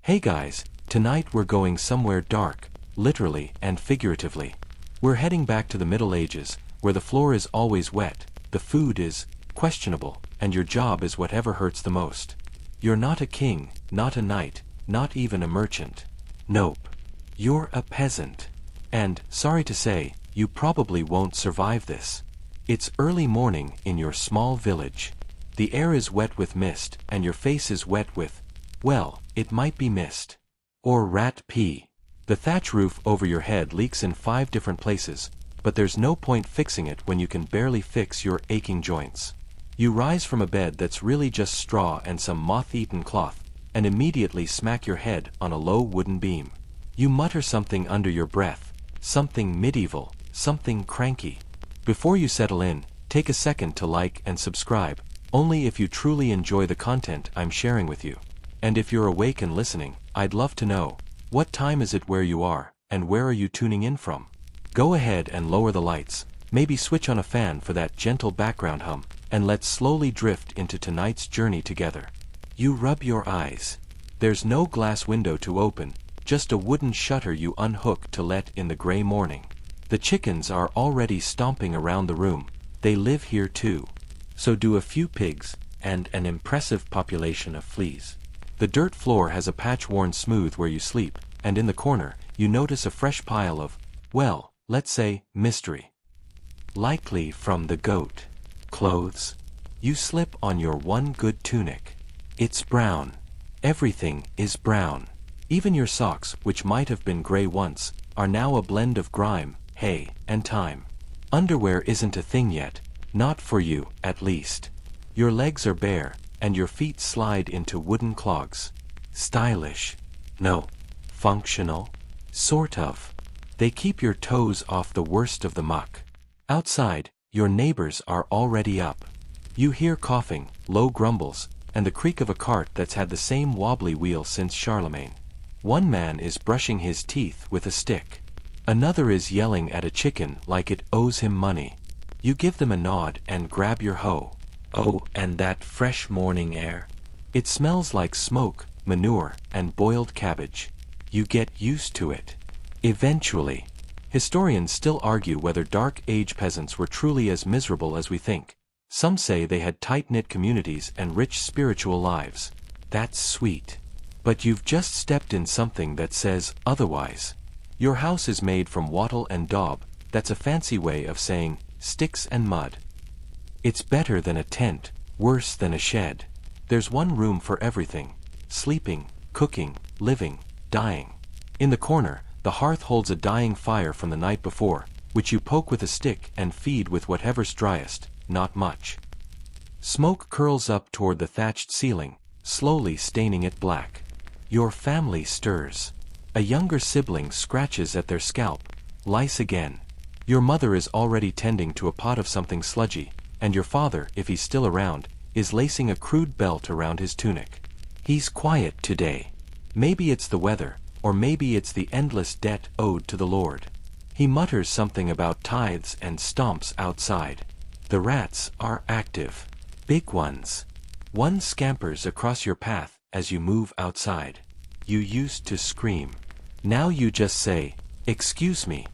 Hey guys, tonight we're going somewhere dark, literally and figuratively. We're heading back to the Middle Ages, where the floor is always wet, the food is questionable, and your job is whatever hurts the most. You're not a king, not a knight, not even a merchant. Nope. You're a peasant. And, sorry to say, you probably won't survive this. It's early morning in your small village. The air is wet with mist, and your face is wet with, well, it might be mist. Or rat pee. The thatch roof over your head leaks in 5 different places, but there's no point fixing it when you can barely fix your aching joints. You rise from a bed that's really just straw and some moth-eaten cloth, and immediately smack your head on a low wooden beam. You mutter something under your breath, something medieval, something cranky. Before you settle in, take a second to like and subscribe, only if you truly enjoy the content I'm sharing with you. And if you're awake and listening, I'd love to know, what time is it where you are, and where are you tuning in from? Go ahead and lower the lights, maybe switch on a fan for that gentle background hum, and let's slowly drift into tonight's journey together. You rub your eyes. There's no glass window to open, just a wooden shutter you unhook to let in the gray morning. The chickens are already stomping around the room, they live here too. So do a few pigs, and an impressive population of fleas. The dirt floor has a patch worn smooth where you sleep, and in the corner, you notice a fresh pile of, well, let's say, mystery. Likely from the goat. Clothes. You slip on your one good tunic. It's brown. Everything is brown. Even your socks, which might have been gray once, are now a blend of grime, hay, and time. Underwear isn't a thing yet, not for you, at least. Your legs are bare, and your feet slide into wooden clogs. Stylish. No. Functional. Sort of. They keep your toes off the worst of the muck. Outside, your neighbors are already up. You hear coughing, low grumbles, and the creak of a cart that's had the same wobbly wheel since Charlemagne. One man is brushing his teeth with a stick. Another is yelling at a chicken like it owes him money. You give them a nod and grab your hoe. Oh, and that fresh morning air. It smells like smoke, manure, and boiled cabbage. You get used to it. Eventually. Historians still argue whether Dark Age peasants were truly as miserable as we think. Some say they had tight-knit communities and rich spiritual lives. That's sweet. But you've just stepped in something that says otherwise. Your house is made from wattle and daub, that's a fancy way of saying sticks and mud. It's better than a tent, worse than a shed. There's one room for everything: sleeping, cooking, living, dying. In the corner, the hearth holds a dying fire from the night before, which you poke with a stick and feed with whatever's driest, not much. Smoke curls up toward the thatched ceiling, slowly staining it black. Your family stirs. A younger sibling scratches at their scalp. Lice again. Your mother is already tending to a pot of something sludgy, and your father, if he's still around, is lacing a crude belt around his tunic. He's quiet today. Maybe it's the weather, or maybe it's the endless debt owed to the Lord. He mutters something about tithes and stomps outside. The rats are active. Big ones. One scampers across your path as you move outside. You used to scream. Now you just say, "Excuse me."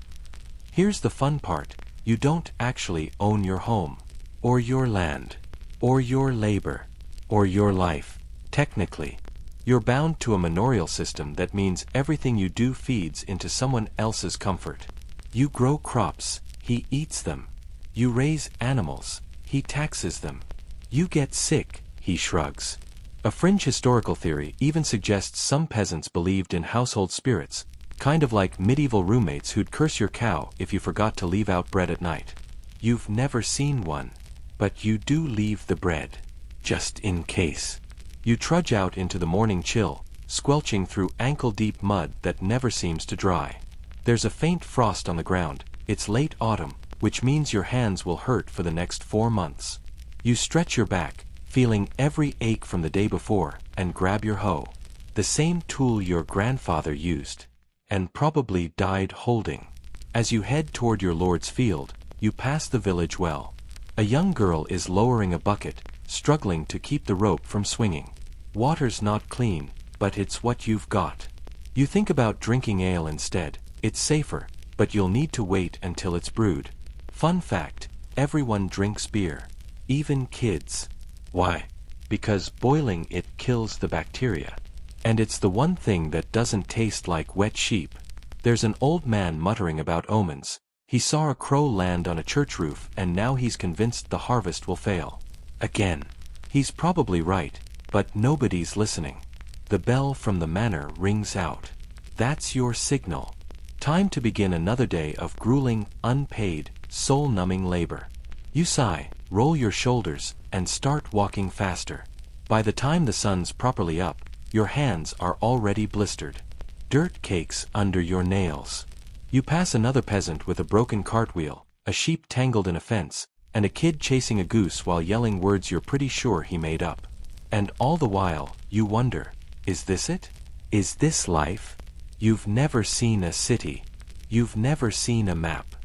Here's the fun part: you don't actually own your home, or your land, or your labor, or your life. Technically, you're bound to a manorial system that means everything you do feeds into someone else's comfort. You grow crops, he eats them. You raise animals, he taxes them. You get sick, he shrugs. A fringe historical theory even suggests some peasants believed in household spirits, kind of like medieval roommates who'd curse your cow if you forgot to leave out bread at night. You've never seen one, but you do leave the bread, just in case. You trudge out into the morning chill, squelching through ankle-deep mud that never seems to dry. There's a faint frost on the ground. It's late autumn, which means your hands will hurt for the next 4 months. You stretch your back, feeling every ache from the day before, and grab your hoe. The same tool your grandfather used, and probably died holding. As you head toward your lord's field, you pass the village well. A young girl is lowering a bucket, struggling to keep the rope from swinging. Water's not clean, but it's what you've got. You think about drinking ale instead. It's safer, but you'll need to wait until it's brewed. Fun fact, everyone drinks beer. Even kids. Why? Because boiling it kills the bacteria. And it's the one thing that doesn't taste like wet sheep. There's an old man muttering about omens. He saw a crow land on a church roof and now he's convinced the harvest will fail. Again. He's probably right, but nobody's listening. The bell from the manor rings out. That's your signal. Time to begin another day of grueling, unpaid, soul-numbing labor. You sigh, roll your shoulders, and start walking faster. By the time the sun's properly up, your hands are already blistered. Dirt cakes under your nails. You pass another peasant with a broken cartwheel, a sheep tangled in a fence, and a kid chasing a goose while yelling words you're pretty sure he made up. And all the while, you wonder, is this it? Is this life? You've never seen a city. You've never seen a map.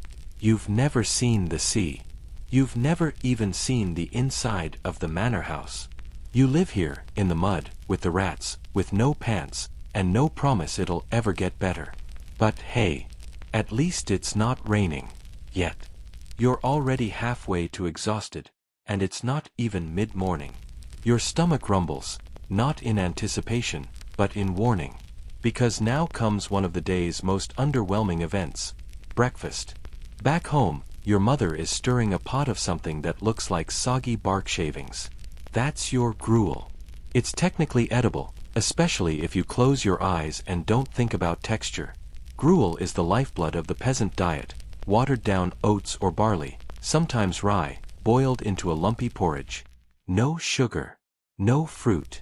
You've never seen the sea. You've never even seen the inside of the manor house. You live here, in the mud, with the rats, with no pants, and no promise it'll ever get better. But hey, at least it's not raining. Yet. You're already halfway to exhausted, and it's not even mid-morning. Your stomach rumbles, not in anticipation, but in warning. Because now comes one of the day's most underwhelming events. Breakfast. Back home, your mother is stirring a pot of something that looks like soggy bark shavings. That's your gruel. It's technically edible, especially if you close your eyes and don't think about texture. Gruel is the lifeblood of the peasant diet, watered down oats or barley, sometimes rye, boiled into a lumpy porridge. No sugar. No fruit.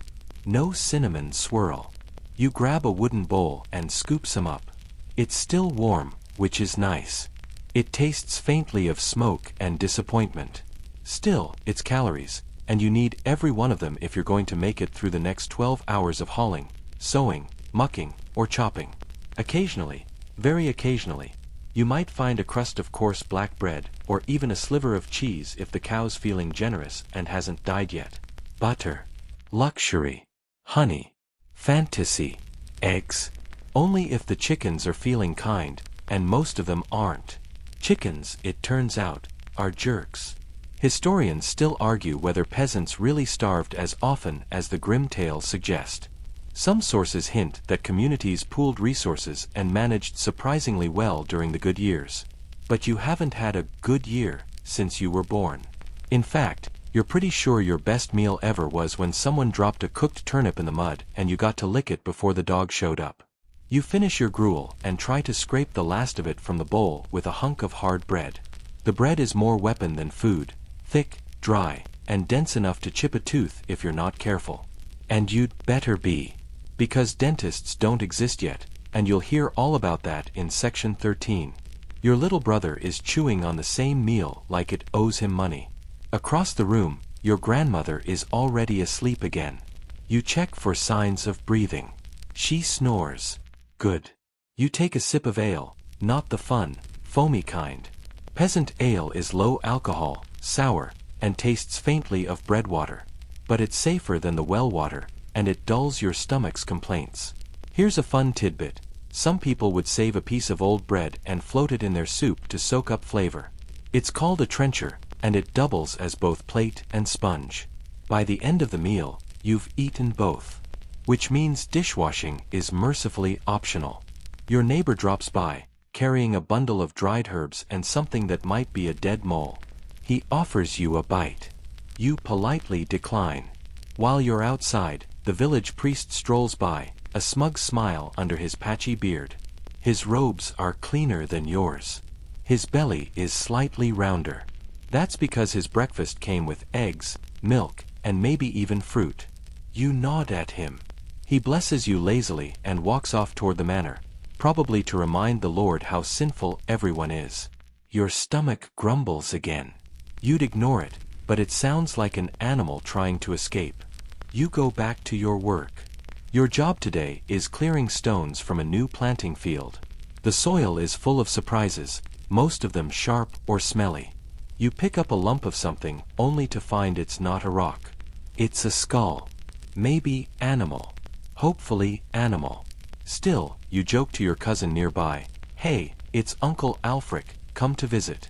No cinnamon swirl. You grab a wooden bowl and scoop some up. It's still warm, which is nice. It tastes faintly of smoke and disappointment. Still, it's calories, and you need every one of them if you're going to make it through the next 12 hours of hauling, sowing, mucking, or chopping. Occasionally, very occasionally, you might find a crust of coarse black bread, or even a sliver of cheese if the cow's feeling generous and hasn't died yet. Butter. Luxury. Honey. Fantasy. Eggs. Only if the chickens are feeling kind, and most of them aren't. Chickens, it turns out, are jerks. Historians still argue whether peasants really starved as often as the grim tales suggest. Some sources hint that communities pooled resources and managed surprisingly well during the good years. But you haven't had a good year since you were born. In fact, you're pretty sure your best meal ever was when someone dropped a cooked turnip in the mud and you got to lick it before the dog showed up. You finish your gruel and try to scrape the last of it from the bowl with a hunk of hard bread. The bread is more weapon than food, thick, dry, and dense enough to chip a tooth if you're not careful. And you'd better be. Because dentists don't exist yet, and you'll hear all about that in section 13. Your little brother is chewing on the same meal like it owes him money. Across the room, your grandmother is already asleep again. You check for signs of breathing. She snores. Good. You take a sip of ale, not the fun, foamy kind. Peasant ale is low alcohol, sour, and tastes faintly of bread water. But it's safer than the well water, and it dulls your stomach's complaints. Here's a fun tidbit. Some people would save a piece of old bread and float it in their soup to soak up flavor. It's called a trencher, and it doubles as both plate and sponge. By the end of the meal, you've eaten both. Which means dishwashing is mercifully optional. Your neighbor drops by, carrying a bundle of dried herbs and something that might be a dead mole. He offers you a bite. You politely decline. While you're outside, the village priest strolls by, a smug smile under his patchy beard. His robes are cleaner than yours. His belly is slightly rounder. That's because his breakfast came with eggs, milk, and maybe even fruit. You nod at him. He blesses you lazily and walks off toward the manor, probably to remind the Lord how sinful everyone is. Your stomach grumbles again. You'd ignore it, but it sounds like an animal trying to escape. You go back to your work. Your job today is clearing stones from a new planting field. The soil is full of surprises, most of them sharp or smelly. You pick up a lump of something only to find it's not a rock. It's a skull. Maybe animal. hopefully animal. Still, you joke to your cousin nearby, "Hey, it's Uncle Alfric, come to visit."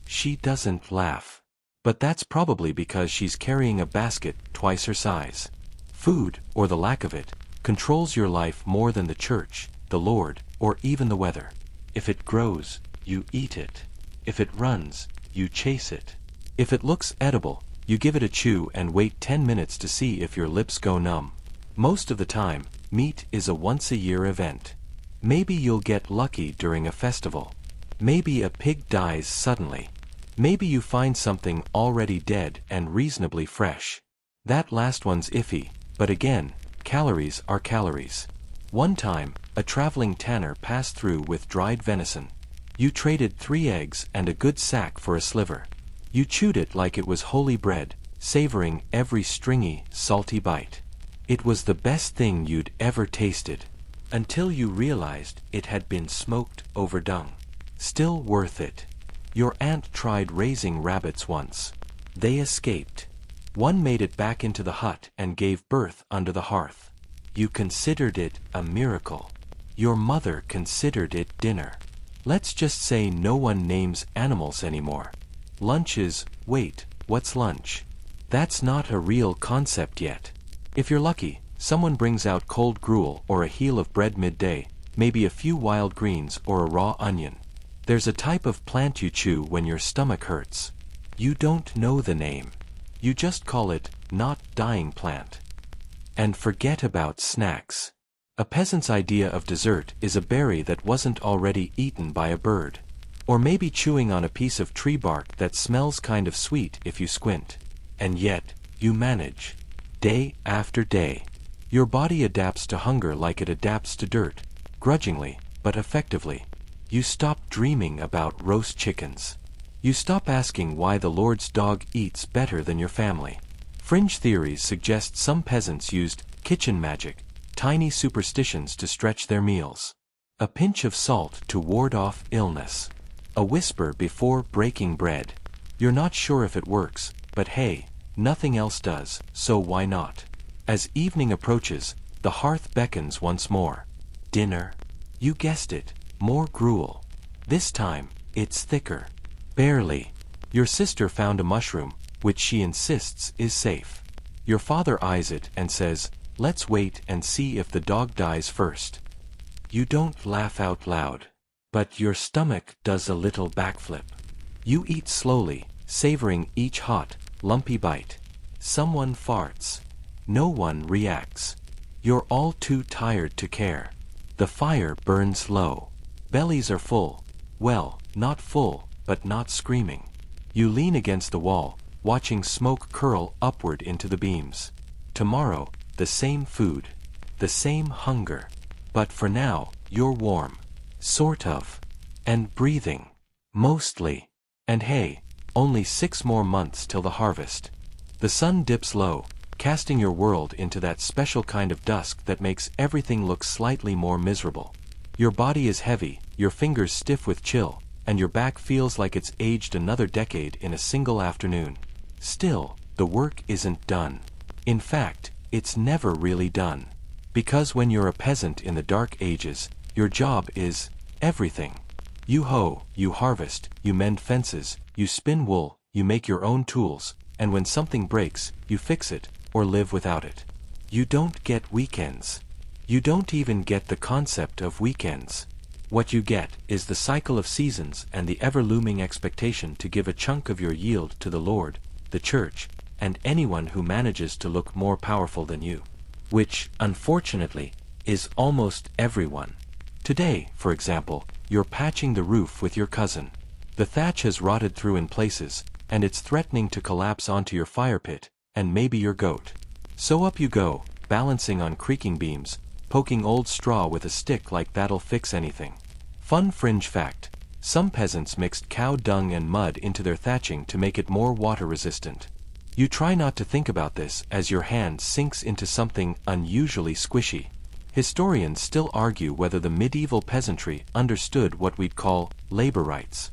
She doesn't laugh. But that's probably because she's carrying a basket twice her size. Food, or the lack of it, controls your life more than the church, the Lord, or even the weather. If it grows, you eat it. If it runs, you chase it. If it looks edible, you give it a chew and wait 10 minutes to see if your lips go numb. Most of the time, meat is a once-a-year event. Maybe you'll get lucky during a festival. Maybe a pig dies suddenly. Maybe you find something already dead and reasonably fresh. That last one's iffy, but again, calories are calories. One time, a traveling tanner passed through with dried venison. You traded 3 eggs and a good sack for a sliver. You chewed it like it was holy bread, savoring every stringy, salty bite. It was the best thing you'd ever tasted. Until you realized it had been smoked over dung. Still worth it. Your aunt tried raising rabbits once. They escaped. One made it back into the hut and gave birth under the hearth. You considered it a miracle. Your mother considered it dinner. Let's just say no one names animals anymore. Lunch is, wait, what's lunch? That's not a real concept yet. If you're lucky, someone brings out cold gruel or a heel of bread midday, maybe a few wild greens or a raw onion. There's a type of plant you chew when your stomach hurts. You don't know the name. You just call it, not dying plant. And forget about snacks. A peasant's idea of dessert is a berry that wasn't already eaten by a bird. Or maybe chewing on a piece of tree bark that smells kind of sweet if you squint. And yet, you manage. Day after day. Your body adapts to hunger like it adapts to dirt, grudgingly, but effectively. You stop dreaming about roast chickens. You stop asking why the Lord's dog eats better than your family. Fringe theories suggest some peasants used kitchen magic, tiny superstitions to stretch their meals. A pinch of salt to ward off illness. A whisper before breaking bread. You're not sure if it works, but hey, nothing else does, so why not? As evening approaches, the hearth beckons once more. Dinner? You guessed it. More gruel. This time, it's thicker. Barely. Your sister found a mushroom, which she insists is safe. Your father eyes it and says, "Let's wait and see if the dog dies first." You don't laugh out loud. But your stomach does a little backflip. You eat slowly, savoring each hot, lumpy bite. Someone farts. No one reacts. You're all too tired to care. The fire burns low. Bellies are full. Well, not full, but not screaming. You lean against the wall, watching smoke curl upward into the beams. Tomorrow, the same food. The same hunger. But for now, you're warm. Sort of. And breathing. Mostly. And hey, only 6 more months till the harvest. The sun dips low, casting your world into that special kind of dusk that makes everything look slightly more miserable. Your body is heavy, your fingers stiff with chill, and your back feels like it's aged another decade in a single afternoon. Still, the work isn't done. In fact, it's never really done. Because when you're a peasant in the Dark Ages, your job is everything. You hoe, you harvest, you mend fences, you spin wool, you make your own tools, and when something breaks, you fix it, or live without it. You don't get weekends. You don't even get the concept of weekends. What you get is the cycle of seasons and the ever-looming expectation to give a chunk of your yield to the Lord, the church, and anyone who manages to look more powerful than you. Which, unfortunately, is almost everyone. Today, for example, you're patching the roof with your cousin. The thatch has rotted through in places, and it's threatening to collapse onto your fire pit, and maybe your goat. So up you go, balancing on creaking beams, poking old straw with a stick like that'll fix anything. Fun fringe fact: some peasants mixed cow dung and mud into their thatching to make it more water resistant. You try not to think about this as your hand sinks into something unusually squishy. Historians still argue whether the medieval peasantry understood what we'd call labor rights.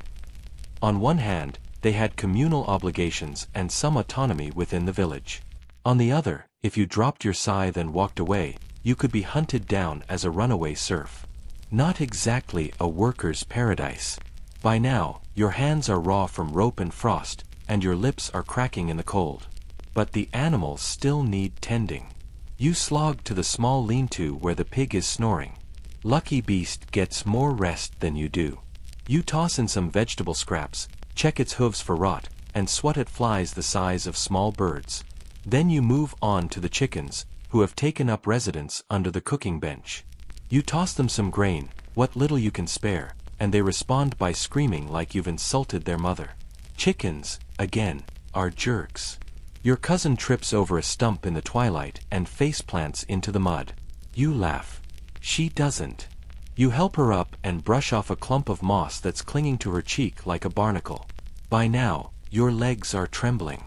On one hand, they had communal obligations and some autonomy within the village. On the other, if you dropped your scythe and walked away, You could be hunted down as a runaway serf. Not exactly a worker's paradise. By now, your hands are raw from rope and frost, and your lips are cracking in the cold. But the animals still need tending. You slog to the small lean-to where the pig is snoring. Lucky beast gets more rest than you do. You toss in some vegetable scraps, check its hooves for rot, and swat at flies the size of small birds. Then you move on to the chickens, who have taken up residence under the cooking bench. You toss them some grain, what little you can spare, and they respond by screaming like you've insulted their mother. Chickens, again, are jerks. Your cousin trips over a stump in the twilight and faceplants into the mud. You laugh. She doesn't. You help her up and brush off a clump of moss that's clinging to her cheek like a barnacle. By now, your legs are trembling.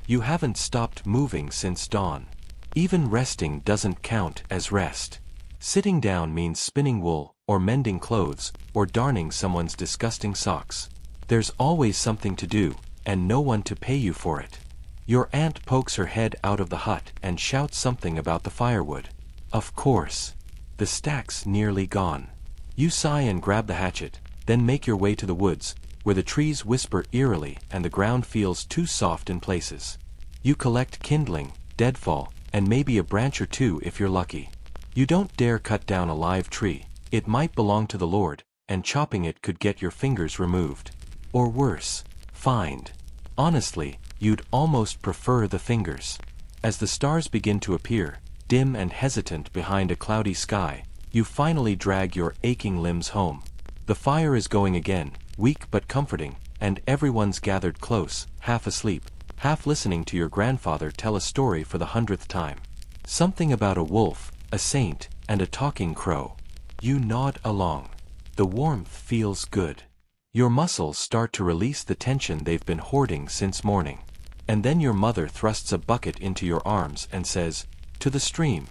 You haven't stopped moving since dawn. Even resting doesn't count as rest. Sitting down means spinning wool, or mending clothes, or darning someone's disgusting socks. There's always something to do, and no one to pay you for it. Your aunt pokes her head out of the hut and shouts something about the firewood. Of course. The stack's nearly gone. You sigh and grab the hatchet, then make your way to the woods, where the trees whisper eerily and the ground feels too soft in places. You collect kindling, deadfall, and maybe a branch or two if you're lucky. You don't dare cut down a live tree, it might belong to the Lord, and chopping it could get your fingers removed. Or worse, fined. Honestly, you'd almost prefer the fingers. As the stars begin to appear, dim and hesitant behind a cloudy sky, you finally drag your aching limbs home. The fire is going again, weak but comforting, and everyone's gathered close, half asleep, half listening to your grandfather tell a story for the 100th time. Something about a wolf, a saint, and a talking crow. You nod along. The warmth feels good. Your muscles start to release the tension they've been hoarding since morning. And then your mother thrusts a bucket into your arms and says, "To the stream."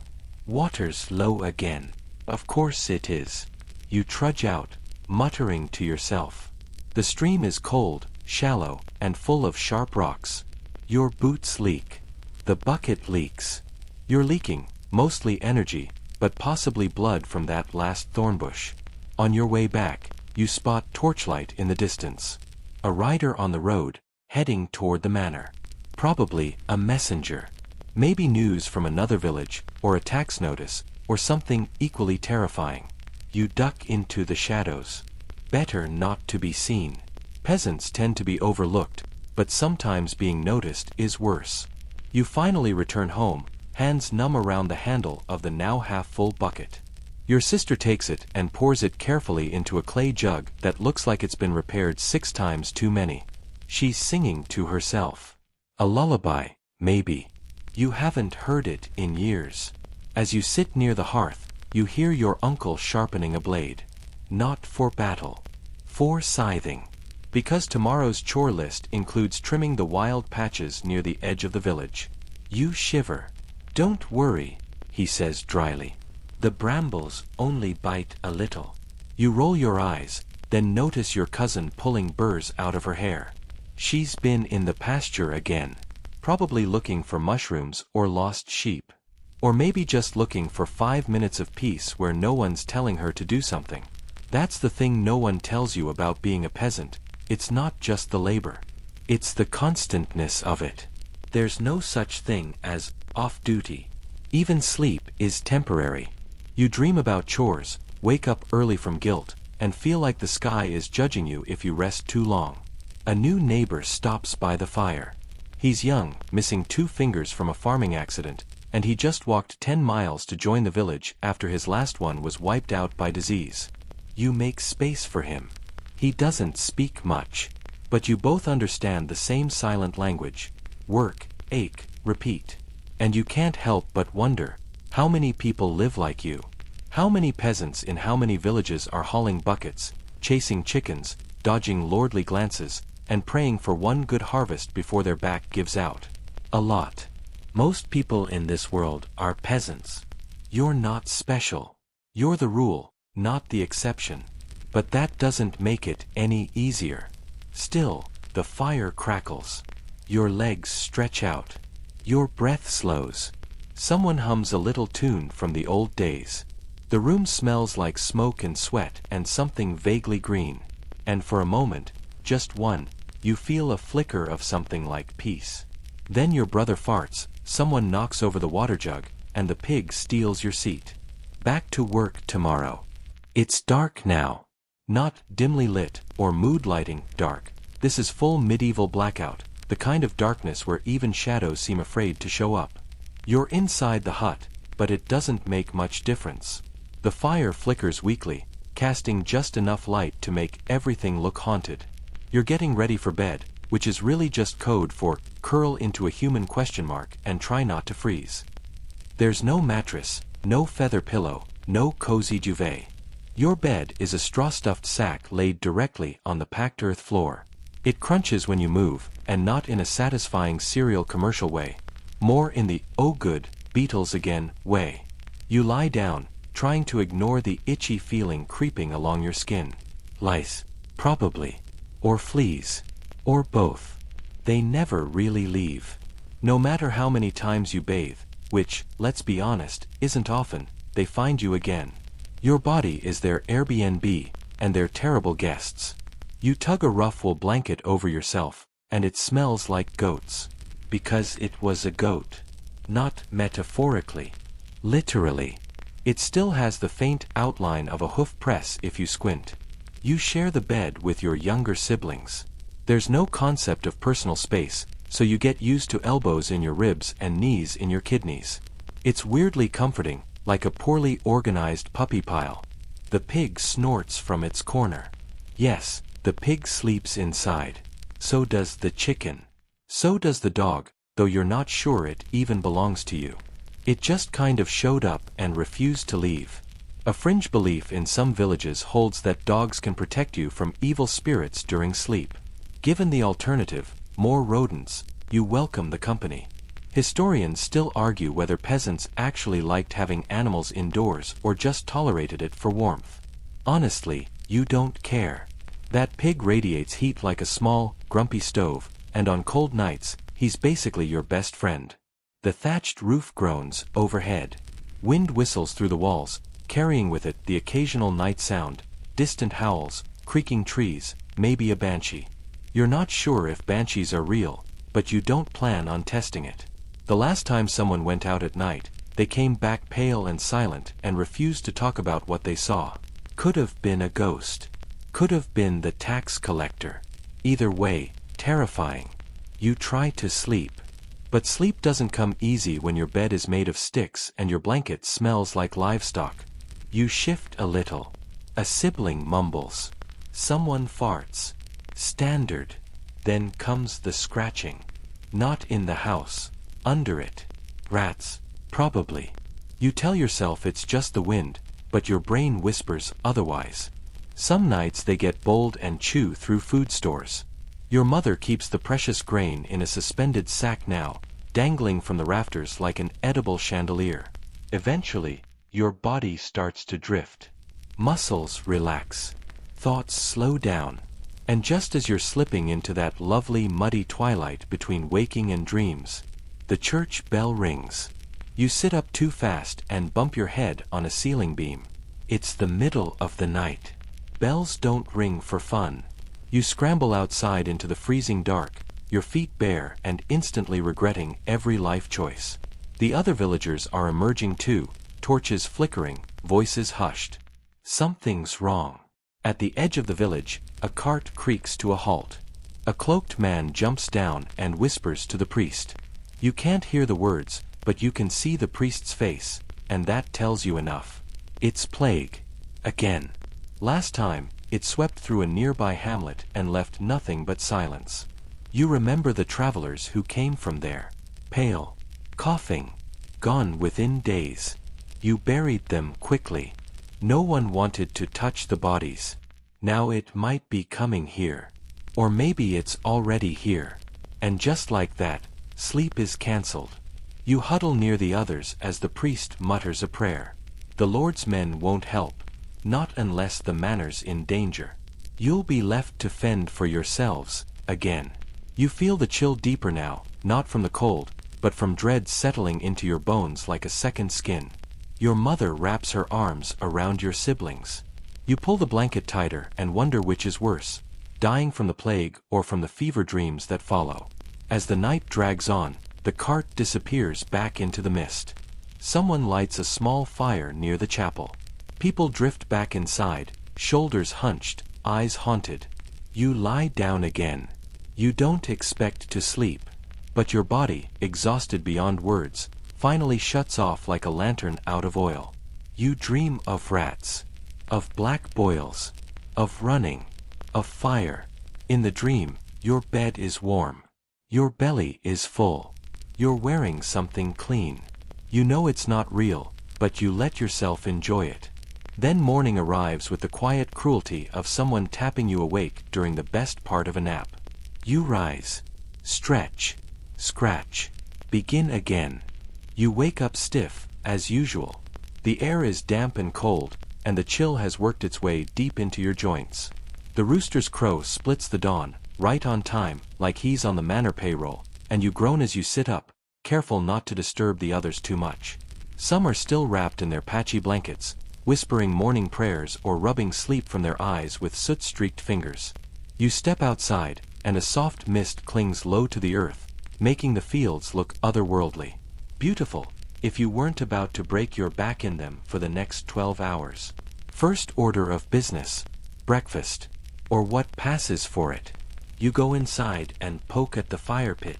Water's low again. Of course it is. You trudge out, muttering to yourself. The stream is cold, shallow, and full of sharp rocks. Your boots leak. The bucket leaks. You're leaking, mostly energy, but possibly blood from that last thorn bush. On your way back, you spot torchlight in the distance. A rider on the road, heading toward the manor. Probably a messenger. Maybe news from another village, or a tax notice, or something equally terrifying. You duck into the shadows. Better not to be seen. Peasants tend to be overlooked, but sometimes being noticed is worse. You finally return home, hands numb around the handle of the now half-full bucket. Your sister takes it and pours it carefully into a clay jug that looks like it's been repaired 6 times too many. She's singing to herself. A lullaby, maybe. You haven't heard it in years. As you sit near the hearth, you hear your uncle sharpening a blade. Not for battle. For scything. Because tomorrow's chore list includes trimming the wild patches near the edge of the village. You shiver. "Don't worry," he says dryly. "The brambles only bite a little." You roll your eyes, then notice your cousin pulling burrs out of her hair. She's been in the pasture again. Probably looking for mushrooms or lost sheep. Or maybe just looking for 5 minutes of peace where no one's telling her to do something. That's the thing no one tells you about being a peasant. It's not just the labor. It's the constantness of it. There's no such thing as off-duty. Even sleep is temporary. You dream about chores, wake up early from guilt, and feel like the sky is judging you if you rest too long. A new neighbor stops by the fire. He's young, missing 2 fingers from a farming accident, and he just walked 10 miles to join the village after his last one was wiped out by disease. You make space for him. He doesn't speak much, but you both understand the same silent language. Work, ache, repeat. And you can't help but wonder, how many people live like you? How many peasants in how many villages are hauling buckets, chasing chickens, dodging lordly glances, and praying for one good harvest before their back gives out? A lot. Most people in this world are peasants. You're not special. You're the rule, not the exception. But that doesn't make it any easier. Still, the fire crackles. Your legs stretch out. Your breath slows. Someone hums a little tune from the old days. The room smells like smoke and sweat and something vaguely green. And for a moment, just one, you feel a flicker of something like peace. Then your brother farts, someone knocks over the water jug, and the pig steals your seat. Back to work tomorrow. It's dark now. Not dimly lit, or mood lighting, dark. This is full medieval blackout, the kind of darkness where even shadows seem afraid to show up. You're inside the hut, but it doesn't make much difference. The fire flickers weakly, casting just enough light to make everything look haunted. You're getting ready for bed, which is really just code for curl into a human ? And try not to freeze. There's no mattress, no feather pillow, no cozy duvet. Your bed is a straw-stuffed sack laid directly on the packed earth floor. It crunches when you move, and not in a satisfying cereal commercial way. More in the, oh good, Beatles again, way. You lie down, trying to ignore the itchy feeling creeping along your skin. Lice, probably. Or fleas. Or both. They never really leave. No matter how many times you bathe, which, let's be honest, isn't often, they find you again. Your body is their Airbnb, and they're terrible guests. You tug a rough wool blanket over yourself, and it smells like goats. Because it was a goat. Not metaphorically. Literally. It still has the faint outline of a hoof press if you squint. You share the bed with your younger siblings. There's no concept of personal space, so you get used to elbows in your ribs and knees in your kidneys. It's weirdly comforting, like a poorly organized puppy pile. The pig snorts from its corner. Yes, the pig sleeps inside. So does the chicken. So does the dog, though you're not sure it even belongs to you. It just kind of showed up and refused to leave. A fringe belief in some villages holds that dogs can protect you from evil spirits during sleep. Given the alternative, more rodents, you welcome the company. Historians still argue whether peasants actually liked having animals indoors or just tolerated it for warmth. Honestly, you don't care. That pig radiates heat like a small, grumpy stove, and on cold nights, he's basically your best friend. The thatched roof groans overhead. Wind whistles through the walls, carrying with it the occasional night sound, distant howls, creaking trees, maybe a banshee. You're not sure if banshees are real, but you don't plan on testing it. The last time someone went out at night, they came back pale and silent and refused to talk about what they saw. Could have been a ghost. Could have been the tax collector. Either way, terrifying. You try to sleep. But sleep doesn't come easy when your bed is made of sticks and your blanket smells like livestock. You shift a little. A sibling mumbles. Someone farts. Standard. Then comes the scratching. Not in the house. Under it. Rats. Probably. You tell yourself it's just the wind, but your brain whispers otherwise. Some nights they get bold and chew through food stores. Your mother keeps the precious grain in a suspended sack now, dangling from the rafters like an edible chandelier. Eventually, your body starts to drift. Muscles relax. Thoughts slow down. And just as you're slipping into that lovely muddy twilight between waking and dreams, the church bell rings. You sit up too fast and bump your head on a ceiling beam. It's the middle of the night. Bells don't ring for fun. You scramble outside into the freezing dark, your feet bare and instantly regretting every life choice. The other villagers are emerging too, torches flickering, voices hushed. Something's wrong. At the edge of the village, a cart creaks to a halt. A cloaked man jumps down and whispers to the priest. You can't hear the words, but you can see the priest's face, and that tells you enough. It's plague. Again. Last time, it swept through a nearby hamlet and left nothing but silence. You remember the travelers who came from there. Pale. Coughing. Gone within days. You buried them quickly. No one wanted to touch the bodies. Now it might be coming here. Or maybe it's already here. And just like that, sleep is cancelled. You huddle near the others as the priest mutters a prayer. The Lord's men won't help. Not unless the manor's in danger. You'll be left to fend for yourselves, again. You feel the chill deeper now, not from the cold, but from dread settling into your bones like a second skin. Your mother wraps her arms around your siblings. You pull the blanket tighter and wonder which is worse, dying from the plague or from the fever dreams that follow. As the night drags on, the cart disappears back into the mist. Someone lights a small fire near the chapel. People drift back inside, shoulders hunched, eyes haunted. You lie down again. You don't expect to sleep. But your body, exhausted beyond words, finally shuts off like a lantern out of oil. You dream of rats, of black boils, of running, of fire. In the dream, your bed is warm. Your belly is full. You're wearing something clean. You know it's not real, but you let yourself enjoy it. Then morning arrives with the quiet cruelty of someone tapping you awake during the best part of a nap. You rise, stretch, scratch, begin again. You wake up stiff, as usual. The air is damp and cold, and the chill has worked its way deep into your joints. The rooster's crow splits the dawn, right on time, like he's on the manor payroll, and you groan as you sit up, careful not to disturb the others too much. Some are still wrapped in their patchy blankets, whispering morning prayers or rubbing sleep from their eyes with soot-streaked fingers. You step outside, and a soft mist clings low to the earth, making the fields look otherworldly. Beautiful, if you weren't about to break your back in them for the next 12 hours. First order of business, breakfast, or what passes for it. You go inside and poke at the fire pit.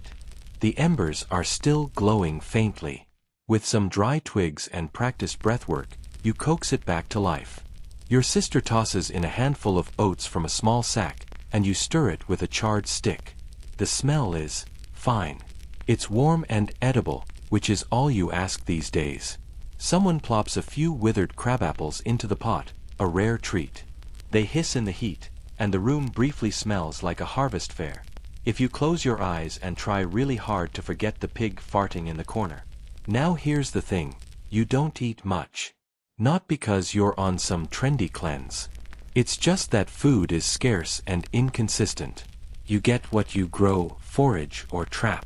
The embers are still glowing faintly. With some dry twigs and practiced breathwork, you coax it back to life. Your sister tosses in a handful of oats from a small sack, and you stir it with a charred stick. The smell is fine. It's warm and edible, which is all you ask these days. Someone plops a few withered crabapples into the pot, a rare treat. They hiss in the heat, and the room briefly smells like a harvest fair. If you close your eyes and try really hard to forget the pig farting in the corner. Now here's the thing, you don't eat much. Not because you're on some trendy cleanse. It's just that food is scarce and inconsistent. You get what you grow, forage, or trap.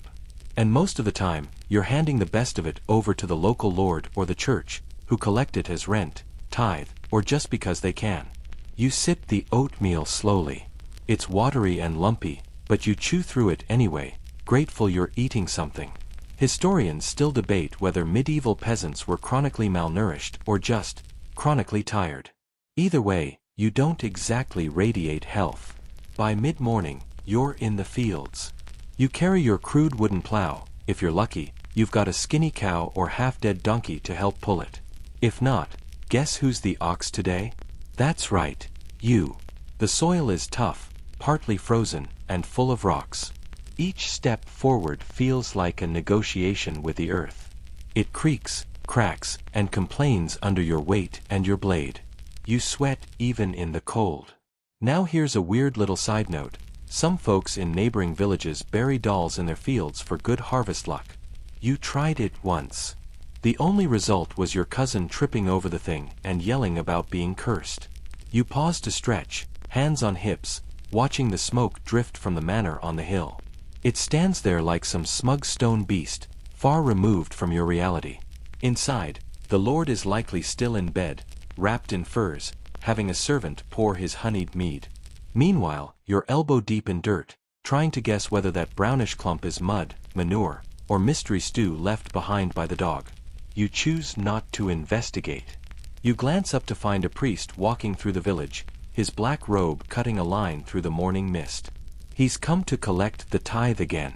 And most of the time, you're handing the best of it over to the local lord or the church, who collect it as rent, tithe, or just because they can. You sip the oatmeal slowly. It's watery and lumpy, but you chew through it anyway, grateful you're eating something. Historians still debate whether medieval peasants were chronically malnourished or just chronically tired. Either way, you don't exactly radiate health. By mid-morning, you're in the fields. You carry your crude wooden plow. If you're lucky, you've got a skinny cow or half-dead donkey to help pull it. If not, guess who's the ox today? That's right, you. The soil is tough, partly frozen, and full of rocks. Each step forward feels like a negotiation with the earth. It creaks, cracks, and complains under your weight and your blade. You sweat even in the cold. Now here's a weird little side note. Some folks in neighboring villages bury dolls in their fields for good harvest luck. You tried it once. The only result was your cousin tripping over the thing and yelling about being cursed. You pause to stretch, hands on hips, watching the smoke drift from the manor on the hill. It stands there like some smug stone beast, far removed from your reality. Inside, the lord is likely still in bed, wrapped in furs, having a servant pour his honeyed mead. Meanwhile, you're elbow-deep in dirt, trying to guess whether that brownish clump is mud, manure, or mystery stew left behind by the dog. You choose not to investigate. You glance up to find a priest walking through the village, his black robe cutting a line through the morning mist. He's come to collect the tithe again.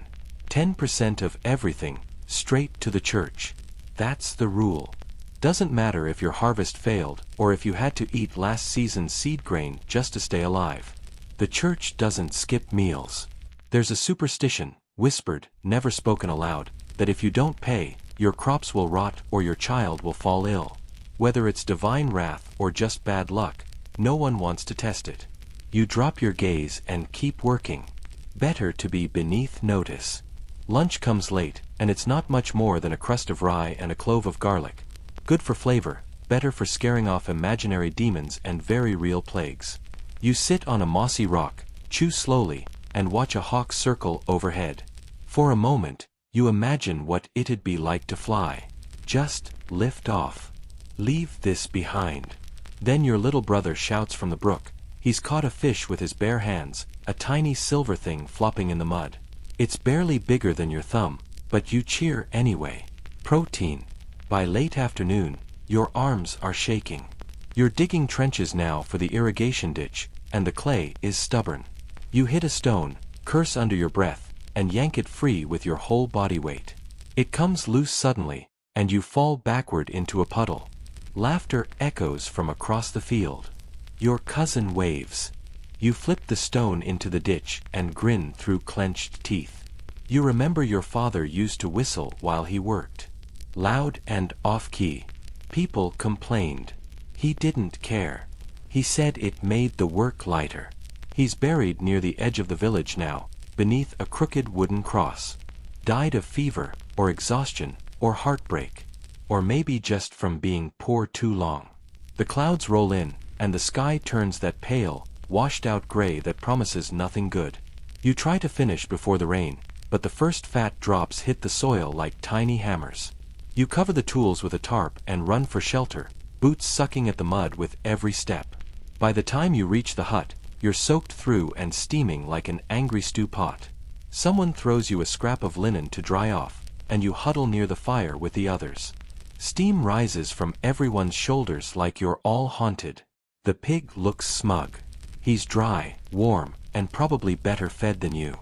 10% of everything, straight to the church. That's the rule. Doesn't matter if your harvest failed, or if you had to eat last season's seed grain just to stay alive. The church doesn't skip meals. There's a superstition, whispered, never spoken aloud, that if you don't pay, your crops will rot or your child will fall ill. Whether it's divine wrath or just bad luck, no one wants to test it. You drop your gaze and keep working. Better to be beneath notice. Lunch comes late, and it's not much more than a crust of rye and a clove of garlic. Good for flavor, better for scaring off imaginary demons and very real plagues. You sit on a mossy rock, chew slowly, and watch a hawk circle overhead. For a moment, You imagine what it'd be like to fly. Just lift off. Leave this behind. Then your little brother shouts from the brook. He's caught a fish with his bare hands, a tiny silver thing flopping in the mud. It's barely bigger than your thumb, but you cheer anyway. Protein. By late afternoon, your arms are shaking. You're digging trenches now for the irrigation ditch, and the clay is stubborn. You hit a stone, curse under your breath, and yank it free with your whole body weight. It comes loose suddenly, and you fall backward into a puddle. Laughter echoes from across the field. Your cousin waves. You flip the stone into the ditch and grin through clenched teeth. You remember your father used to whistle while he worked. Loud and off-key. People complained. He didn't care. He said it made the work lighter. He's buried near the edge of the village now, beneath a crooked wooden cross. Died of fever, or exhaustion, or heartbreak. Or maybe just from being poor too long. The clouds roll in, and the sky turns that pale, washed-out gray that promises nothing good. You try to finish before the rain, but the first fat drops hit the soil like tiny hammers. You cover the tools with a tarp and run for shelter, boots sucking at the mud with every step. By the time you reach the hut, you're soaked through and steaming like an angry stew pot. Someone throws you a scrap of linen to dry off, and you huddle near the fire with the others. Steam rises from everyone's shoulders like you're all haunted. The pig looks smug. He's dry, warm, and probably better fed than you.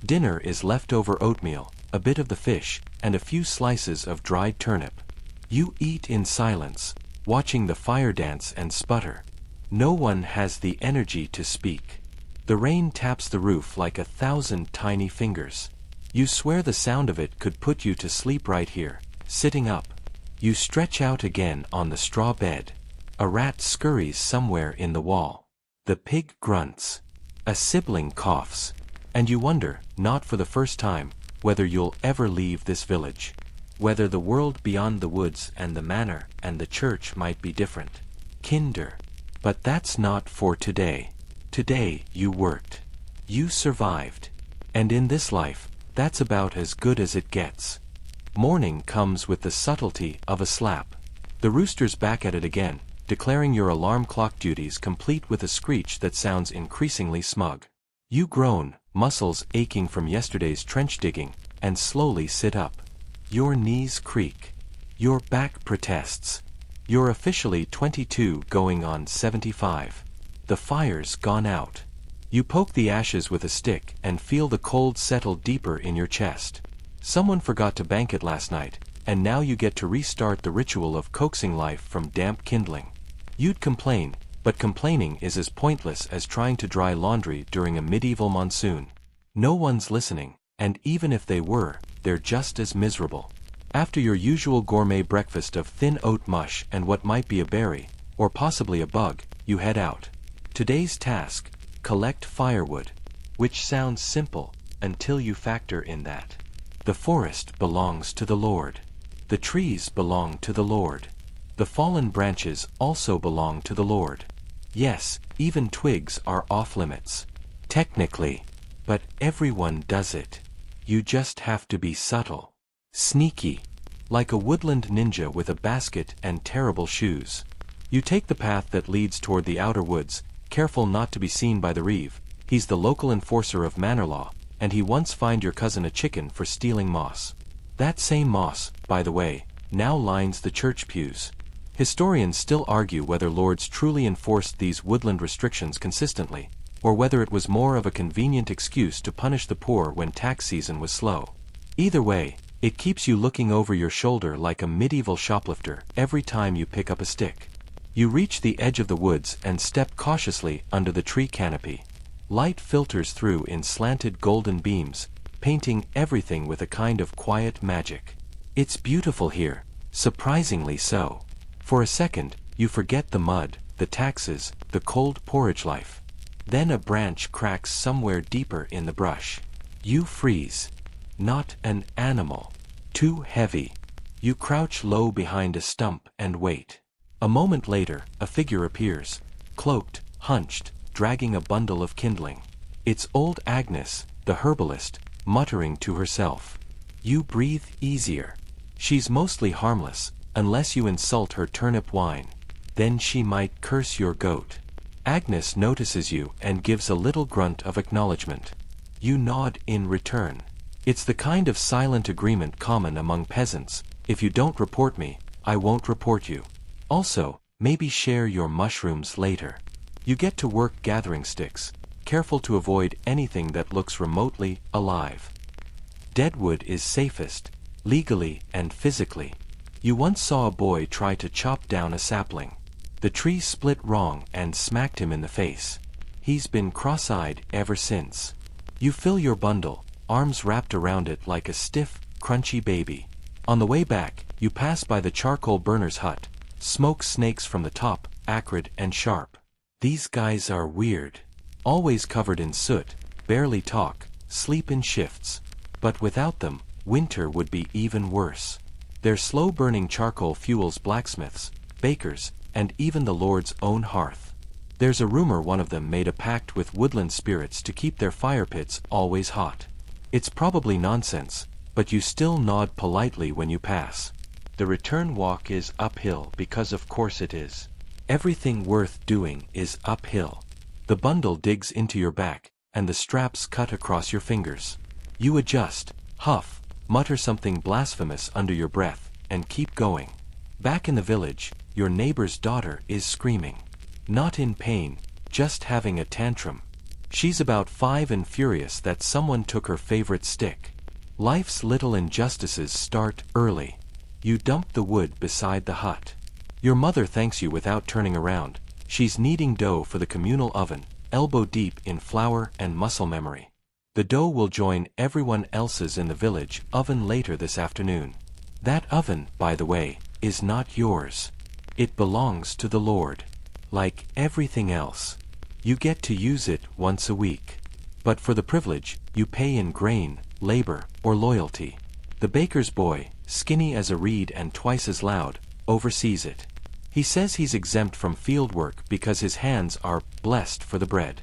Dinner is leftover oatmeal, a bit of the fish, and a few slices of dried turnip. You eat in silence, watching the fire dance and sputter. No one has the energy to speak. The rain taps the roof like 1,000 tiny fingers. You swear the sound of it could put you to sleep right here, sitting up. You stretch out again on the straw bed. A rat scurries somewhere in the wall. The pig grunts. A sibling coughs. And you wonder, not for the first time, whether you'll ever leave this village. Whether the world beyond the woods and the manor and the church might be different. Kinder. But that's not for today. Today you worked. You survived. And in this life, that's about as good as it gets. Morning comes with the subtlety of a slap. The rooster's back at it again, declaring your alarm clock duties complete with a screech that sounds increasingly smug. You groan, muscles aching from yesterday's trench digging, and slowly sit up. Your knees creak. Your back protests. You're officially 22 going on 75. The fire's gone out. You poke the ashes with a stick and feel the cold settle deeper in your chest. Someone forgot to bank it last night, and now you get to restart the ritual of coaxing life from damp kindling. You'd complain, but complaining is as pointless as trying to dry laundry during a medieval monsoon. No one's listening, and even if they were, they're just as miserable. After your usual gourmet breakfast of thin oat mush and what might be a berry, or possibly a bug, you head out. Today's task: collect firewood. Which sounds simple, until you factor in that the forest belongs to the Lord. The trees belong to the Lord. The fallen branches also belong to the Lord. Yes, even twigs are off limits. Technically. But everyone does it. You just have to be subtle. Sneaky. Like a woodland ninja with a basket and terrible shoes. You take the path that leads toward the outer woods, careful not to be seen by the reeve. He's the local enforcer of manor law, and he once fined your cousin a chicken for stealing moss. That same moss, by the way, now lines the church pews. Historians still argue whether lords truly enforced these woodland restrictions consistently, or whether it was more of a convenient excuse to punish the poor when tax season was slow. Either way, it keeps you looking over your shoulder like a medieval shoplifter every time you pick up a stick. You reach the edge of the woods and step cautiously under the tree canopy. Light filters through in slanted golden beams, painting everything with a kind of quiet magic. It's beautiful here, surprisingly so. For a second, you forget the mud, the taxes, the cold porridge life. Then a branch cracks somewhere deeper in the brush. You freeze. Not an animal. Too heavy. You crouch low behind a stump and wait. A moment later, a figure appears, cloaked, hunched, dragging a bundle of kindling. It's old Agnes, the herbalist, muttering to herself. You breathe easier. She's mostly harmless, unless you insult her turnip wine. Then she might curse your goat. Agnes notices you and gives a little grunt of acknowledgement. You nod in return. It's the kind of silent agreement common among peasants: if you don't report me, I won't report you. Also, maybe share your mushrooms later. You get to work gathering sticks, careful to avoid anything that looks remotely alive. Deadwood is safest, legally and physically. You once saw a boy try to chop down a sapling. The tree split wrong and smacked him in the face. He's been cross-eyed ever since. You fill your bundle, arms wrapped around it like a stiff, crunchy baby. On the way back, you pass by the charcoal burner's hut. Smoke snakes from the top, acrid and sharp. These guys are weird. Always covered in soot, barely talk, sleep in shifts. But without them, winter would be even worse. Their slow-burning charcoal fuels blacksmiths, bakers, and even the Lord's own hearth. There's a rumor one of them made a pact with woodland spirits to keep their fire pits always hot. It's probably nonsense, but you still nod politely when you pass. The return walk is uphill because of course it is. Everything worth doing is uphill. The bundle digs into your back, and the straps cut across your fingers. You adjust, huff, mutter something blasphemous under your breath, and keep going. Back in the village, your neighbor's daughter is screaming. Not in pain, just having a tantrum. She's about 5 and furious that someone took her favorite stick. Life's little injustices start early. You dump the wood beside the hut. Your mother thanks you without turning around. She's kneading dough for the communal oven, elbow deep in flour and muscle memory. The dough will join everyone else's in the village oven later this afternoon. That oven, by the way, is not yours. It belongs to the Lord. Like everything else, you get to use it once a week. But for the privilege, you pay in grain, labor, or loyalty. The baker's boy, skinny as a reed and twice as loud, oversees it. He says he's exempt from field work because his hands are blessed for the bread.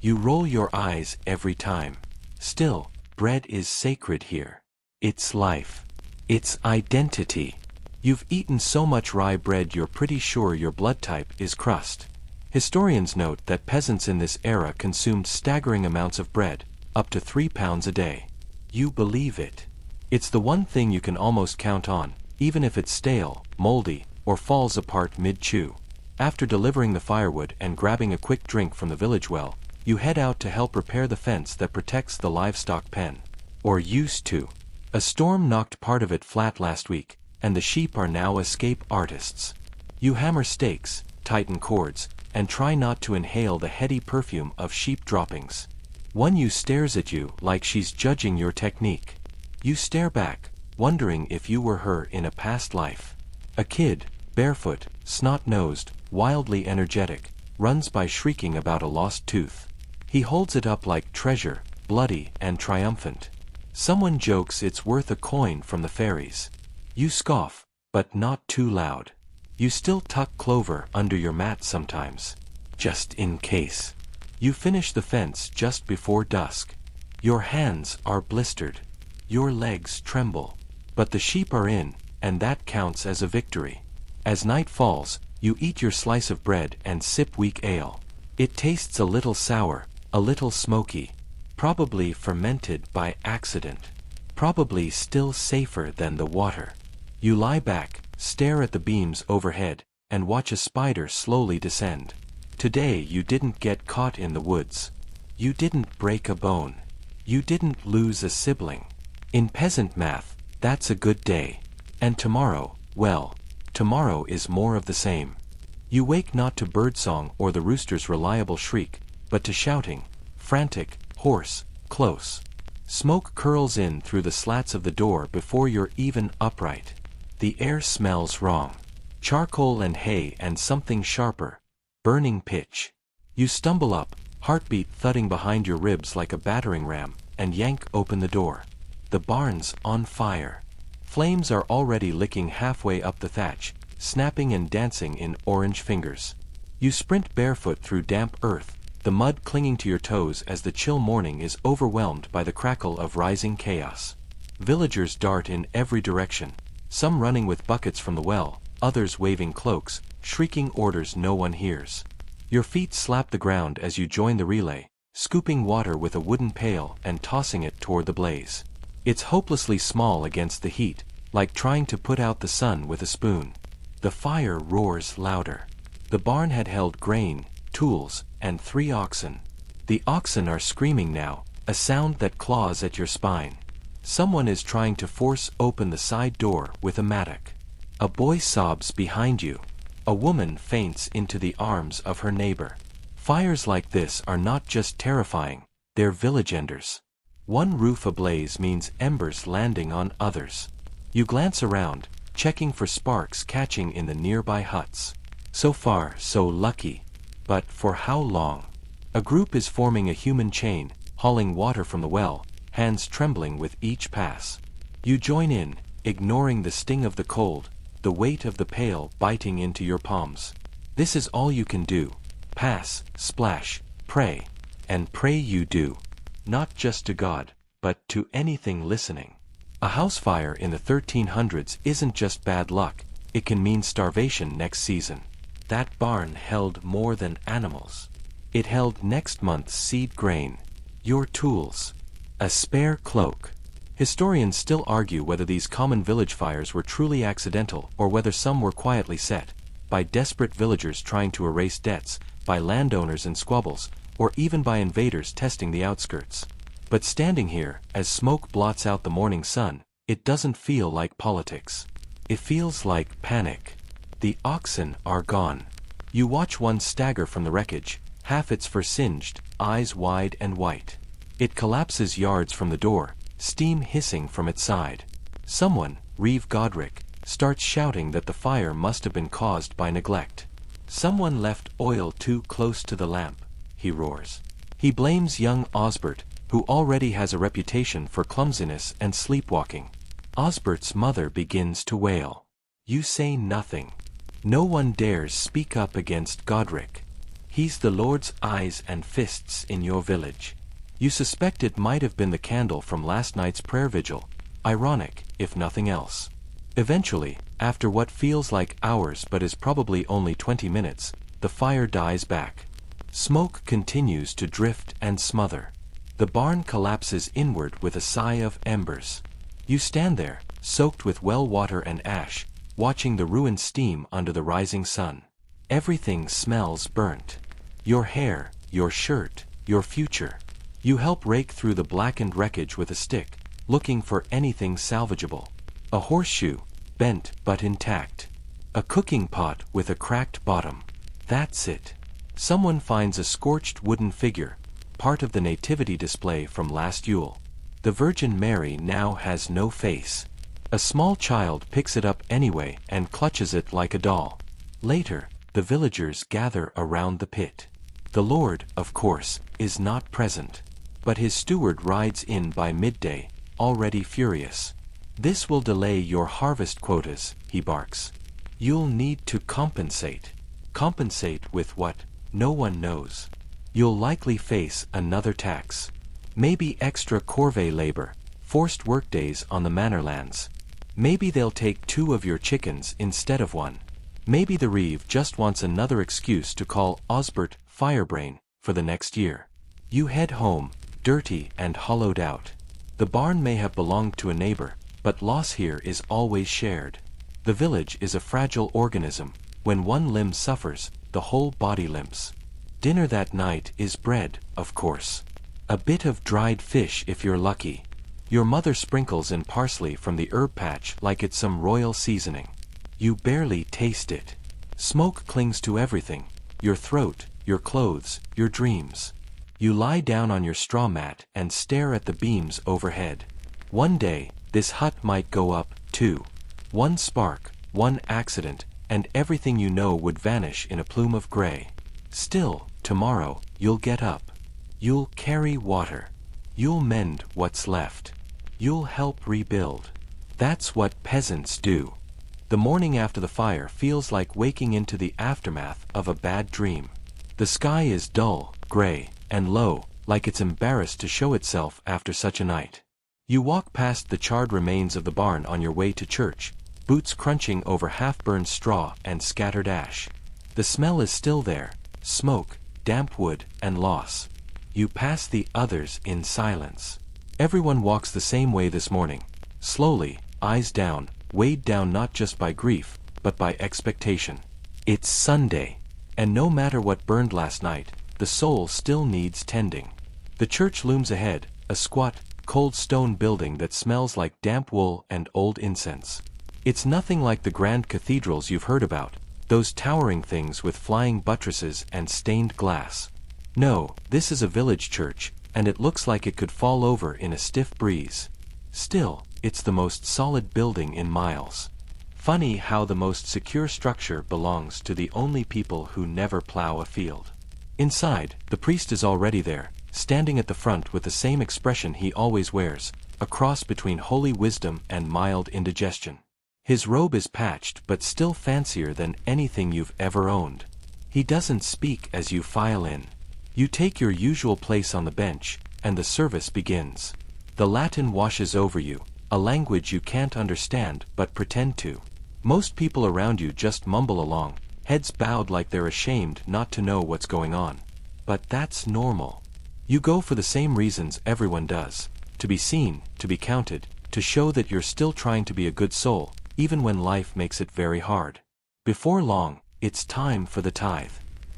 You roll your eyes every time. Still, bread is sacred here. It's life. It's identity. You've eaten so much rye bread you're pretty sure your blood type is crust. Historians note that peasants in this era consumed staggering amounts of bread, up to 3 pounds a day. You believe it. It's the one thing you can almost count on, even if it's stale, moldy, or falls apart mid-chew. After delivering the firewood and grabbing a quick drink from the village well, you head out to help repair the fence that protects the livestock pen. Or used to. A storm knocked part of it flat last week, and the sheep are now escape artists. You hammer stakes, tighten cords, and try not to inhale the heady perfume of sheep droppings. One ewe stares at you like she's judging your technique. You stare back, wondering if you were her in a past life. A kid, barefoot, snot-nosed, wildly energetic, runs by shrieking about a lost tooth. He holds it up like treasure, bloody and triumphant. Someone jokes it's worth a coin from the fairies. You scoff, but not too loud. You still tuck clover under your mat sometimes, just in case. You finish the fence just before dusk. Your hands are blistered. Your legs tremble. But the sheep are in, and that counts as a victory. As night falls, you eat your slice of bread and sip weak ale. It tastes a little sour, a little smoky. Probably fermented by accident. Probably still safer than the water. You lie back, stare at the beams overhead, and watch a spider slowly descend. Today you didn't get caught in the woods. You didn't break a bone. You didn't lose a sibling. In peasant math, that's a good day. And tomorrow, well, tomorrow is more of the same. You wake not to birdsong or the rooster's reliable shriek, but to shouting, frantic, hoarse, close. Smoke curls in through the slats of the door before you're even upright. The air smells wrong. Charcoal and hay and something sharper. Burning pitch. You stumble up, heartbeat thudding behind your ribs like a battering ram, and yank open the door. The barn's on fire. Flames are already licking halfway up the thatch, snapping and dancing in orange fingers. You sprint barefoot through damp earth, the mud clinging to your toes as the chill morning is overwhelmed by the crackle of rising chaos. Villagers dart in every direction, some running with buckets from the well, others waving cloaks, shrieking orders no one hears. Your feet slap the ground as you join the relay, scooping water with a wooden pail and tossing it toward the blaze. It's hopelessly small against the heat, like trying to put out the sun with a spoon. The fire roars louder. The barn had held grain, tools, and 3 oxen. The oxen are screaming now, a sound that claws at your spine. Someone is trying to force open the side door with a mattock. A boy sobs behind you. A woman faints into the arms of her neighbor. Fires like this are not just terrifying, they're village enders. One roof ablaze means embers landing on others. You glance around, checking for sparks catching in the nearby huts. So far, so lucky. But for how long? A group is forming a human chain, hauling water from the well, hands trembling with each pass. You join in, ignoring the sting of the cold, the weight of the pail biting into your palms. This is all you can do. Pass, splash, pray. And pray you do. Not just to God, but to anything listening. A house fire in the 1300s isn't just bad luck, it can mean starvation next season. That barn held more than animals. It held next month's seed grain, your tools, a spare cloak. Historians still argue whether these common village fires were truly accidental or whether some were quietly set, by desperate villagers trying to erase debts, by landowners in squabbles, or even by invaders testing the outskirts. But standing here, as smoke blots out the morning sun, it doesn't feel like politics. It feels like panic. The oxen are gone. You watch one stagger from the wreckage, half its fur singed, eyes wide and white. It collapses yards from the door, steam hissing from its side. Someone, Reeve Godric, starts shouting that the fire must have been caused by neglect. Someone left oil too close to the lamp, he roars. He blames young Osbert, who already has a reputation for clumsiness and sleepwalking. Osbert's mother begins to wail. You say nothing. No one dares speak up against Godric. He's the Lord's eyes and fists in your village. You suspect it might have been the candle from last night's prayer vigil. Ironic, if nothing else. Eventually, after what feels like hours but is probably only 20 minutes, the fire dies back. Smoke continues to drift and smother. The barn collapses inward with a sigh of embers. You stand there, soaked with well water and ash, watching the ruins steam under the rising sun. Everything smells burnt. Your hair, your shirt, your future. You help rake through the blackened wreckage with a stick, looking for anything salvageable. A horseshoe, bent but intact. A cooking pot with a cracked bottom. That's it. Someone finds a scorched wooden figure, part of the nativity display from last Yule. The Virgin Mary now has no face. A small child picks it up anyway and clutches it like a doll. Later, the villagers gather around the pit. The Lord, of course, is not present. But his steward rides in by midday, already furious. This will delay your harvest quotas, he barks. You'll need to compensate. Compensate with what? No one knows. You'll likely face another tax. Maybe extra corvée labor, forced workdays on the manor lands. Maybe they'll take 2 of your chickens instead of 1. Maybe the Reeve just wants another excuse to call Osbert Firebrain for the next year. You head home, dirty and hollowed out. The barn may have belonged to a neighbor, but loss here is always shared. The village is a fragile organism. When one limb suffers, the whole body limps. Dinner that night is bread, of course. A bit of dried fish if you're lucky. Your mother sprinkles in parsley from the herb patch like it's some royal seasoning. You barely taste it. Smoke clings to everything, your throat, your clothes, your dreams. You lie down on your straw mat and stare at the beams overhead. One day, this hut might go up, too. One spark, one accident, and everything you know would vanish in a plume of gray. Still, tomorrow, you'll get up. You'll carry water. You'll mend what's left. You'll help rebuild. That's what peasants do. The morning after the fire feels like waking into the aftermath of a bad dream. The sky is dull, gray, and low, like it's embarrassed to show itself after such a night. You walk past the charred remains of the barn on your way to church, boots crunching over half-burned straw and scattered ash. The smell is still there, smoke, damp wood, and loss. You pass the others in silence. Everyone walks the same way this morning, slowly, eyes down, weighed down not just by grief, but by expectation. It's Sunday, and no matter what burned last night, the soul still needs tending. The church looms ahead, a squat, cold stone building that smells like damp wool and old incense. It's nothing like the grand cathedrals you've heard about, those towering things with flying buttresses and stained glass. No, this is a village church, and it looks like it could fall over in a stiff breeze. Still, it's the most solid building in miles. Funny how the most secure structure belongs to the only people who never plow a field. Inside, the priest is already there, standing at the front with the same expression he always wears, a cross between holy wisdom and mild indigestion. His robe is patched but still fancier than anything you've ever owned. He doesn't speak as you file in. You take your usual place on the bench, and the service begins. The Latin washes over you, a language you can't understand but pretend to. Most people around you just mumble along, heads bowed like they're ashamed not to know what's going on. But that's normal. You go for the same reasons everyone does: to be seen, to be counted, to show that you're still trying to be a good soul, even when life makes it very hard. Before long, it's time for the tithe.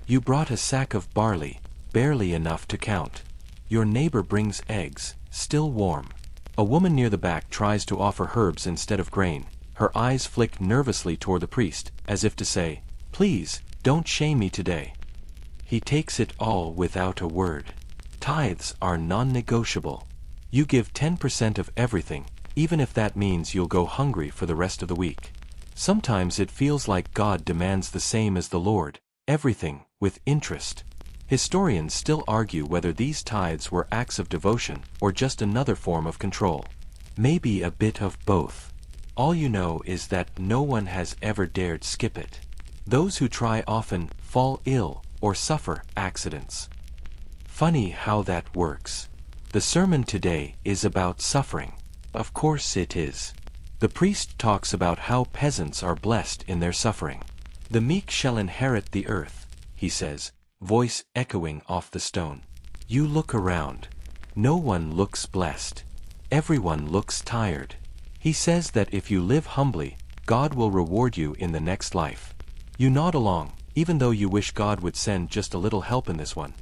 You brought a sack of barley, barely enough to count. Your neighbor brings eggs, still warm. A woman near the back tries to offer herbs instead of grain. Her eyes flick nervously toward the priest, as if to say, "Please, don't shame me today." He takes it all without a word. Tithes are non-negotiable. You give 10% of everything, even if that means you'll go hungry for the rest of the week. Sometimes it feels like God demands the same as the Lord, everything, with interest. Historians still argue whether these tithes were acts of devotion or just another form of control. Maybe a bit of both. All you know is that no one has ever dared skip it. Those who try often fall ill or suffer accidents. Funny how that works. The sermon today is about suffering. Of course it is. The priest talks about how peasants are blessed in their suffering. "The meek shall inherit the earth," he says, voice echoing off the stone. You look around. No one looks blessed. Everyone looks tired. He says that if you live humbly, God will reward you in the next life. You nod along, even though you wish God would send just a little help in this one.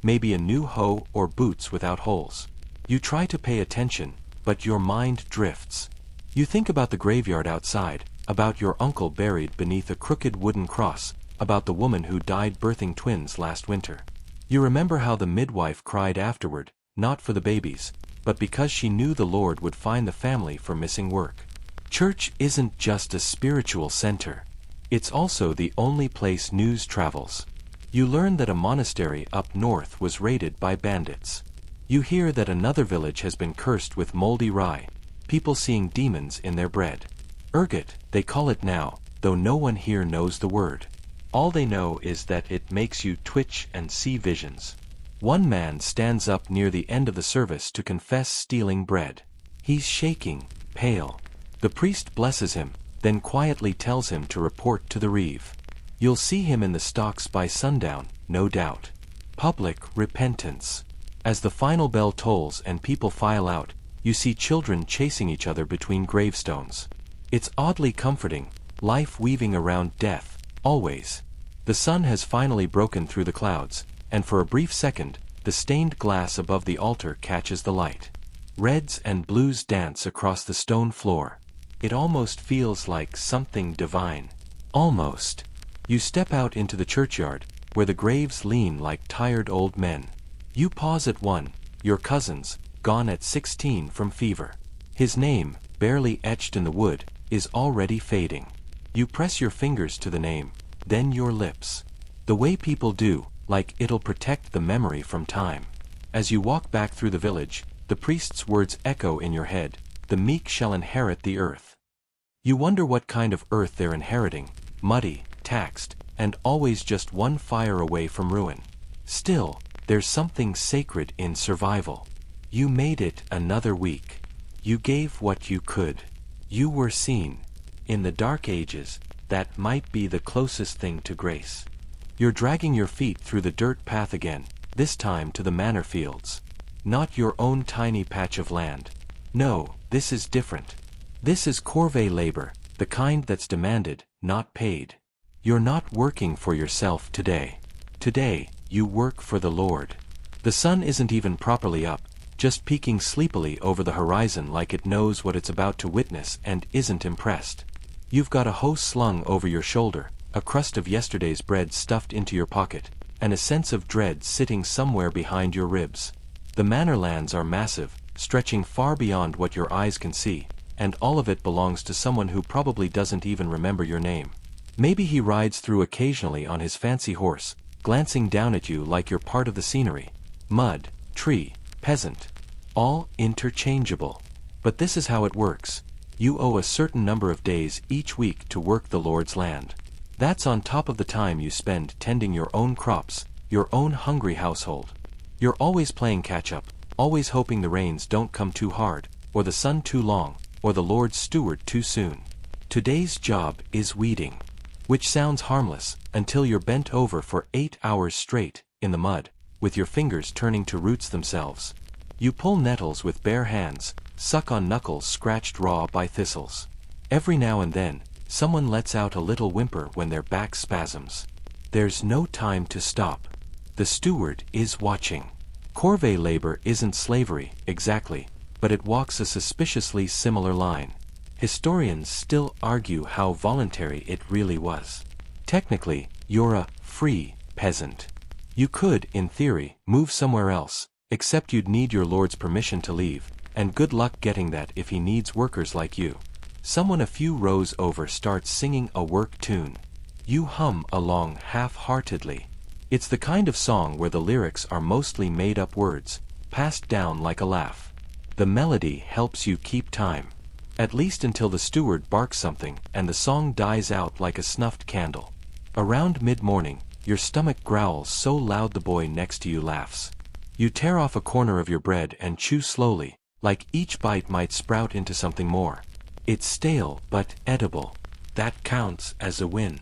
Maybe a new hoe or boots without holes. You try to pay attention, but your mind drifts. You think about the graveyard outside, about your uncle buried beneath a crooked wooden cross, about the woman who died birthing twins last winter. You remember how the midwife cried afterward, not for the babies, but because she knew the Lord would find the family for missing work. Church isn't just a spiritual center. It's also the only place news travels. You learn that a monastery up north was raided by bandits. You hear that another village has been cursed with moldy rye, people seeing demons in their bread. Ergot, they call it now, though no one here knows the word. All they know is that it makes you twitch and see visions. One man stands up near the end of the service to confess stealing bread. He's shaking, pale. The priest blesses him, then quietly tells him to report to the reeve. You'll see him in the stocks by sundown, no doubt. Public repentance. As the final bell tolls and people file out, you see children chasing each other between gravestones. It's oddly comforting, life weaving around death, always. The sun has finally broken through the clouds, and for a brief second, the stained glass above the altar catches the light. Reds and blues dance across the stone floor. It almost feels like something divine. Almost. You step out into the churchyard, where the graves lean like tired old men. You pause at one, your cousin's, gone at 16 from fever. His name, barely etched in the wood, is already fading. You press your fingers to the name, then your lips. The way people do, like it'll protect the memory from time. As you walk back through the village, the priest's words echo in your head, "The meek shall inherit the earth." You wonder what kind of earth they're inheriting, muddy, taxed, and always just one fire away from ruin. Still, there's something sacred in survival. You made it another week. You gave what you could. You were seen. In the dark ages, that might be the closest thing to grace. You're dragging your feet through the dirt path again, this time to the manor fields. Not your own tiny patch of land. No, this is different. This is corvée labor, the kind that's demanded, not paid. You're not working for yourself today. Today, you work for the Lord. The sun isn't even properly up, just peeking sleepily over the horizon like it knows what it's about to witness and isn't impressed. You've got a hoe slung over your shoulder, a crust of yesterday's bread stuffed into your pocket, and a sense of dread sitting somewhere behind your ribs. The manor lands are massive, stretching far beyond what your eyes can see, and all of it belongs to someone who probably doesn't even remember your name. Maybe he rides through occasionally on his fancy horse, glancing down at you like you're part of the scenery. Mud, tree, peasant. All interchangeable. But this is how it works. You owe a certain number of days each week to work the Lord's land. That's on top of the time you spend tending your own crops, your own hungry household. You're always playing catch-up, always hoping the rains don't come too hard, or the sun too long, or the Lord's steward too soon. Today's job is weeding. Which sounds harmless, until you're bent over for 8 hours straight, in the mud, with your fingers turning to roots themselves. You pull nettles with bare hands, suck on knuckles scratched raw by thistles. Every now and then, someone lets out a little whimper when their back spasms. There's no time to stop. The steward is watching. Corvée labor isn't slavery, exactly, but it walks a suspiciously similar line. Historians still argue how voluntary it really was. Technically, you're a free peasant. You could, in theory, move somewhere else, except you'd need your lord's permission to leave, and good luck getting that if he needs workers like you. Someone a few rows over starts singing a work tune. You hum along half-heartedly. It's the kind of song where the lyrics are mostly made-up words, passed down like a laugh. The melody helps you keep time. At least until the steward barks something and the song dies out like a snuffed candle. Around mid-morning, your stomach growls so loud the boy next to you laughs. You tear off a corner of your bread and chew slowly, like each bite might sprout into something more. It's stale but edible. That counts as a win.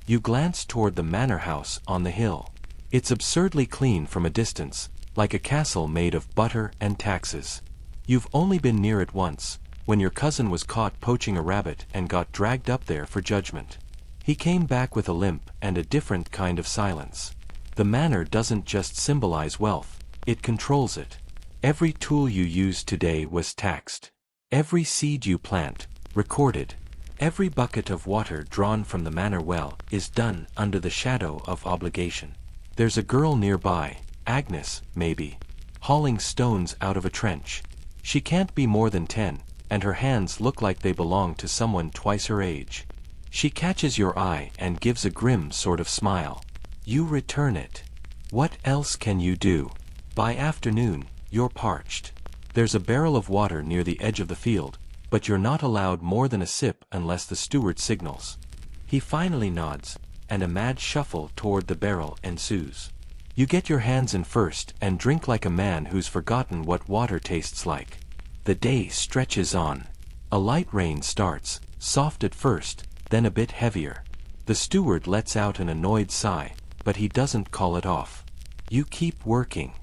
You glance toward the manor house on the hill. It's absurdly clean from a distance, like a castle made of butter and taxes. You've only been near it once, when your cousin was caught poaching a rabbit and got dragged up there for judgment. He came back with a limp and a different kind of silence. The manor doesn't just symbolize wealth, it controls it. Every tool you use today was taxed. Every seed you plant, recorded. Every bucket of water drawn from the manor well is done under the shadow of obligation. There's a girl nearby, Agnes, maybe, hauling stones out of a trench. She can't be more than 10, and her hands look like they belong to someone twice her age. She catches your eye and gives a grim sort of smile. You return it. What else can you do? By afternoon, you're parched. There's a barrel of water near the edge of the field, but you're not allowed more than a sip unless the steward signals. He finally nods, and a mad shuffle toward the barrel ensues. You get your hands in first and drink like a man who's forgotten what water tastes like. The day stretches on. A light rain starts, soft at first, then a bit heavier. The steward lets out an annoyed sigh, but he doesn't call it off. You keep working.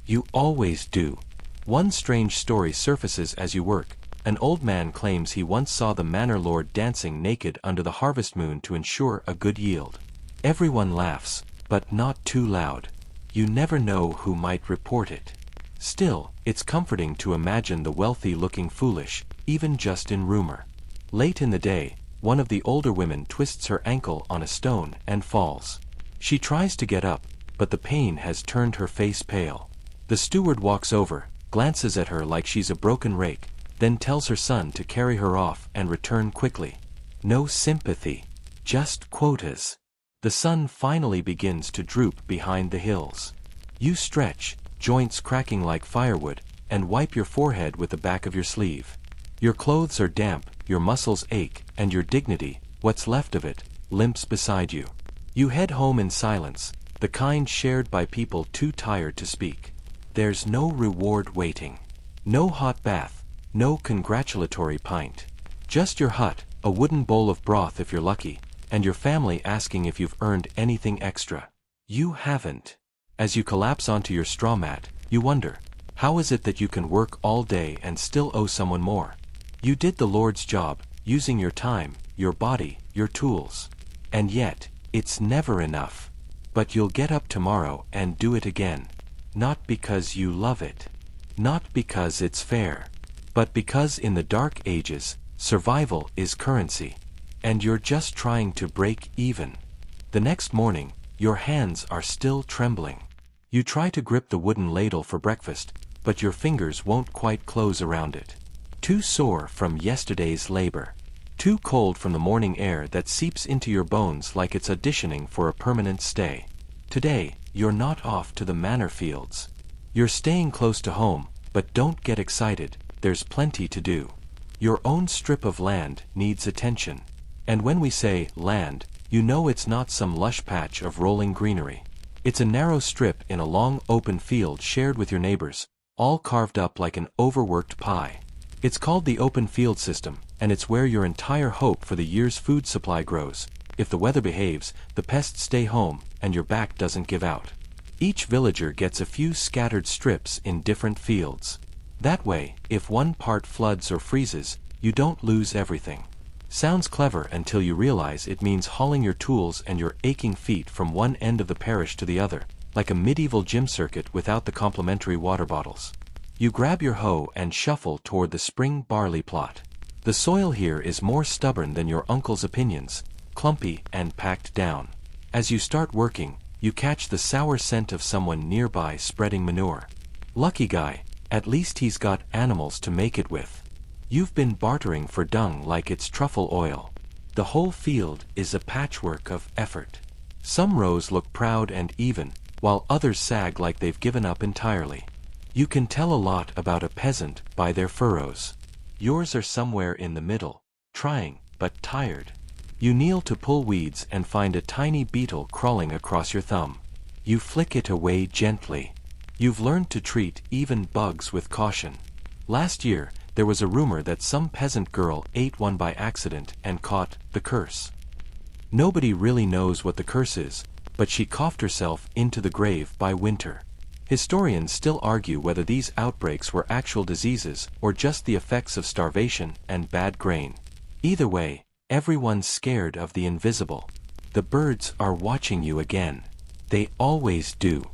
You always do. One strange story surfaces as you work. An old man claims he once saw the manor lord dancing naked under the harvest moon to ensure a good yield. Everyone laughs, but not too loud. You never know who might report it. Still, it's comforting to imagine the wealthy looking foolish, even just in rumor. Late in the day, one of the older women twists her ankle on a stone and falls. She tries to get up, but the pain has turned her face pale. The steward walks over, glances at her like she's a broken rake, then tells her son to carry her off and return quickly. No sympathy, just quotas. The sun finally begins to droop behind the hills. You stretch, joints cracking like firewood, and wipe your forehead with the back of your sleeve. Your clothes are damp, your muscles ache, and your dignity, what's left of it, limps beside you. You head home in silence, the kind shared by people too tired to speak. There's no reward waiting. No hot bath, No congratulatory pint. Just your hut, a wooden bowl of broth if you're lucky, and your family asking if you've earned anything extra. You haven't. As you collapse onto your straw mat, you wonder, how is it that you can work all day and still owe someone more? You did the Lord's job, using your time, your body, your tools. And yet, it's never enough. But you'll get up tomorrow and do it again. Not because you love it. Not because it's fair. But because in the dark ages, survival is currency. And you're just trying to break even. The next morning, your hands are still trembling. You try to grip the wooden ladle for breakfast, but your fingers won't quite close around it. Too sore from yesterday's labor. Too cold from the morning air that seeps into your bones like it's auditioning for a permanent stay. Today, you're not off to the manor fields. You're staying close to home, but don't get excited, there's plenty to do. Your own strip of land needs attention. And when we say land, you know it's not some lush patch of rolling greenery. It's a narrow strip in a long open field shared with your neighbors, all carved up like an overworked pie. It's called the open field system, and it's where your entire hope for the year's food supply grows. If the weather behaves, the pests stay home, and your back doesn't give out. Each villager gets a few scattered strips in different fields. That way, if one part floods or freezes, you don't lose everything. Sounds clever until you realize it means hauling your tools and your aching feet from one end of the parish to the other, like a medieval gym circuit without the complimentary water bottles. You grab your hoe and shuffle toward the spring barley plot. The soil here is more stubborn than your uncle's opinions, clumpy and packed down. As you start working, you catch the sour scent of someone nearby spreading manure. Lucky guy, at least he's got animals to make it with. You've been bartering for dung like it's truffle oil. The whole field is a patchwork of effort. Some rows look proud and even, while others sag like they've given up entirely. You can tell a lot about a peasant by their furrows. Yours are somewhere in the middle, trying, but tired. You kneel to pull weeds and find a tiny beetle crawling across your thumb. You flick it away gently. You've learned to treat even bugs with caution. Last year, there was a rumor that some peasant girl ate one by accident and caught the curse. Nobody really knows what the curse is, but she coughed herself into the grave by winter. Historians still argue whether these outbreaks were actual diseases or just the effects of starvation and bad grain. Either way, everyone's scared of the invisible. The birds are watching you again. They always do.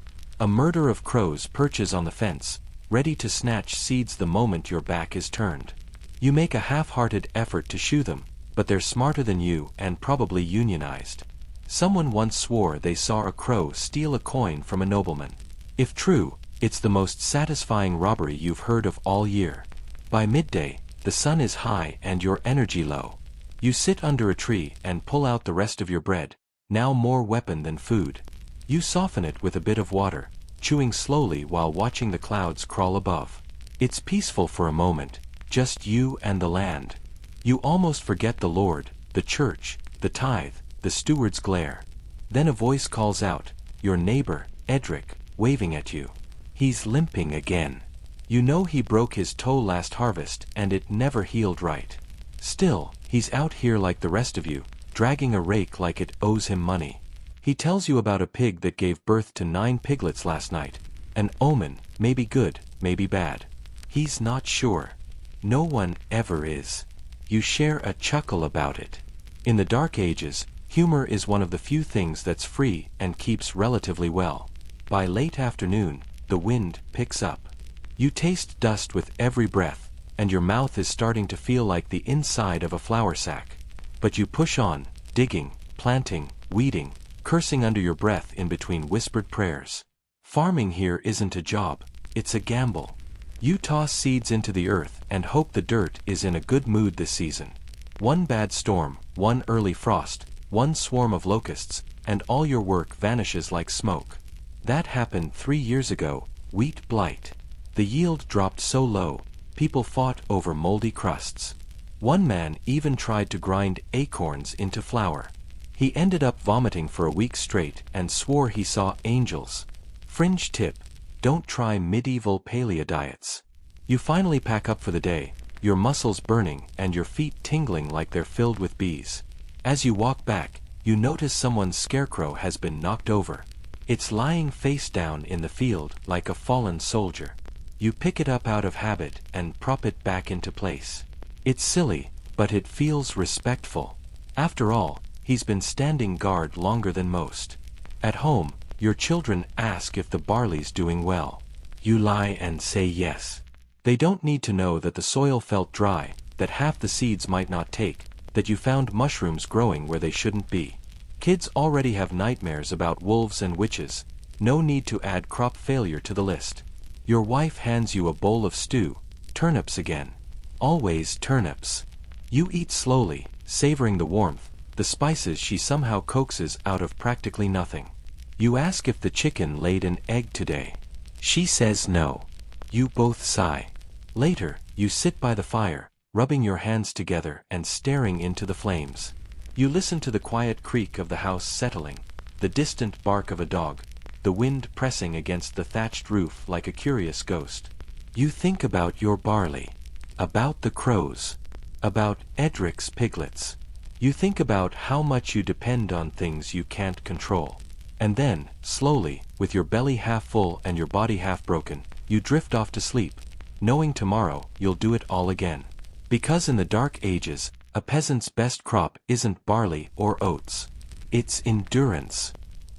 A murder of crows perches on the fence, ready to snatch seeds the moment your back is turned. You make a half-hearted effort to shoo them, but they're smarter than you and probably unionized. Someone once swore they saw a crow steal a coin from a nobleman. If true, it's the most satisfying robbery you've heard of all year. By midday, the sun is high and your energy low. You sit under a tree and pull out the rest of your bread, now more weapon than food. You soften it with a bit of water, chewing slowly while watching the clouds crawl above. It's peaceful for a moment, just you and the land. You almost forget the Lord, the church, the tithe, the steward's glare. Then a voice calls out, your neighbor, Edric, waving at you. He's limping again. You know he broke his toe last harvest and it never healed right. Still, he's out here like the rest of you, dragging a rake like it owes him money. He tells you about a pig that gave birth to 9 piglets last night. An omen, maybe good, maybe bad. He's not sure. No one ever is. You share a chuckle about it. In the Dark Ages, humor is one of the few things that's free and keeps relatively well. By late afternoon, the wind picks up. You taste dust with every breath, and your mouth is starting to feel like the inside of a flour sack. But you push on, digging, planting, weeding, cursing under your breath in between whispered prayers. Farming here isn't a job, it's a gamble. You toss seeds into the earth and hope the dirt is in a good mood this season. One bad storm, one early frost, one swarm of locusts, and all your work vanishes like smoke. That happened 3 years ago, wheat blight. The yield dropped so low, people fought over moldy crusts. One man even tried to grind acorns into flour. He ended up vomiting for a week straight and swore he saw angels. Fringe tip, don't try medieval paleo diets. You finally pack up for the day, your muscles burning and your feet tingling like they're filled with bees. As you walk back, you notice someone's scarecrow has been knocked over. It's lying face down in the field like a fallen soldier. You pick it up out of habit and prop it back into place. It's silly, but it feels respectful. After all, he's been standing guard longer than most. At home, your children ask if the barley's doing well. You lie and say yes. They don't need to know that the soil felt dry, that half the seeds might not take, that you found mushrooms growing where they shouldn't be. Kids already have nightmares about wolves and witches. No need to add crop failure to the list. Your wife hands you a bowl of stew, turnips again. Always turnips. You eat slowly, savoring the warmth, the spices she somehow coaxes out of practically nothing. You ask if the chicken laid an egg today. She says no. You both sigh. Later, you sit by the fire, rubbing your hands together and staring into the flames. You listen to the quiet creak of the house settling, the distant bark of a dog, the wind pressing against the thatched roof like a curious ghost. You think about your barley, about the crows, about Edric's piglets. You think about how much you depend on things you can't control. And then, slowly, with your belly half full and your body half broken, you drift off to sleep, knowing tomorrow you'll do it all again. Because in the Dark Ages, a peasant's best crop isn't barley or oats. It's endurance.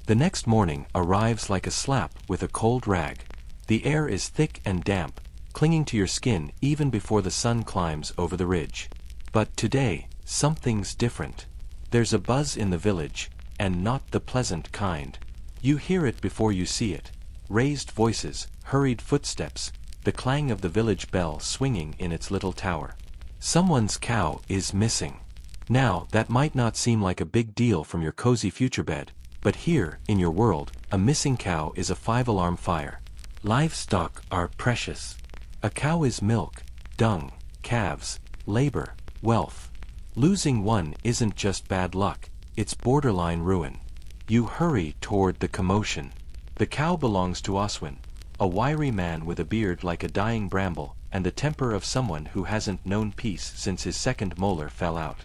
The next morning arrives like a slap with a cold rag. The air is thick and damp, clinging to your skin even before the sun climbs over the ridge. But today, something's different. There's a buzz in the village, and not the pleasant kind. You hear it before you see it. Raised voices, hurried footsteps, the clang of the village bell swinging in its little tower. Someone's cow is missing. Now, that might not seem like a big deal from your cozy future bed, but here, in your world, a missing cow is a 5-alarm fire. Livestock are precious. A cow is milk, dung, calves, labor, wealth. Losing one isn't just bad luck, it's borderline ruin. You hurry toward the commotion. The cow belongs to Oswin, a wiry man with a beard like a dying bramble, and the temper of someone who hasn't known peace since his second molar fell out.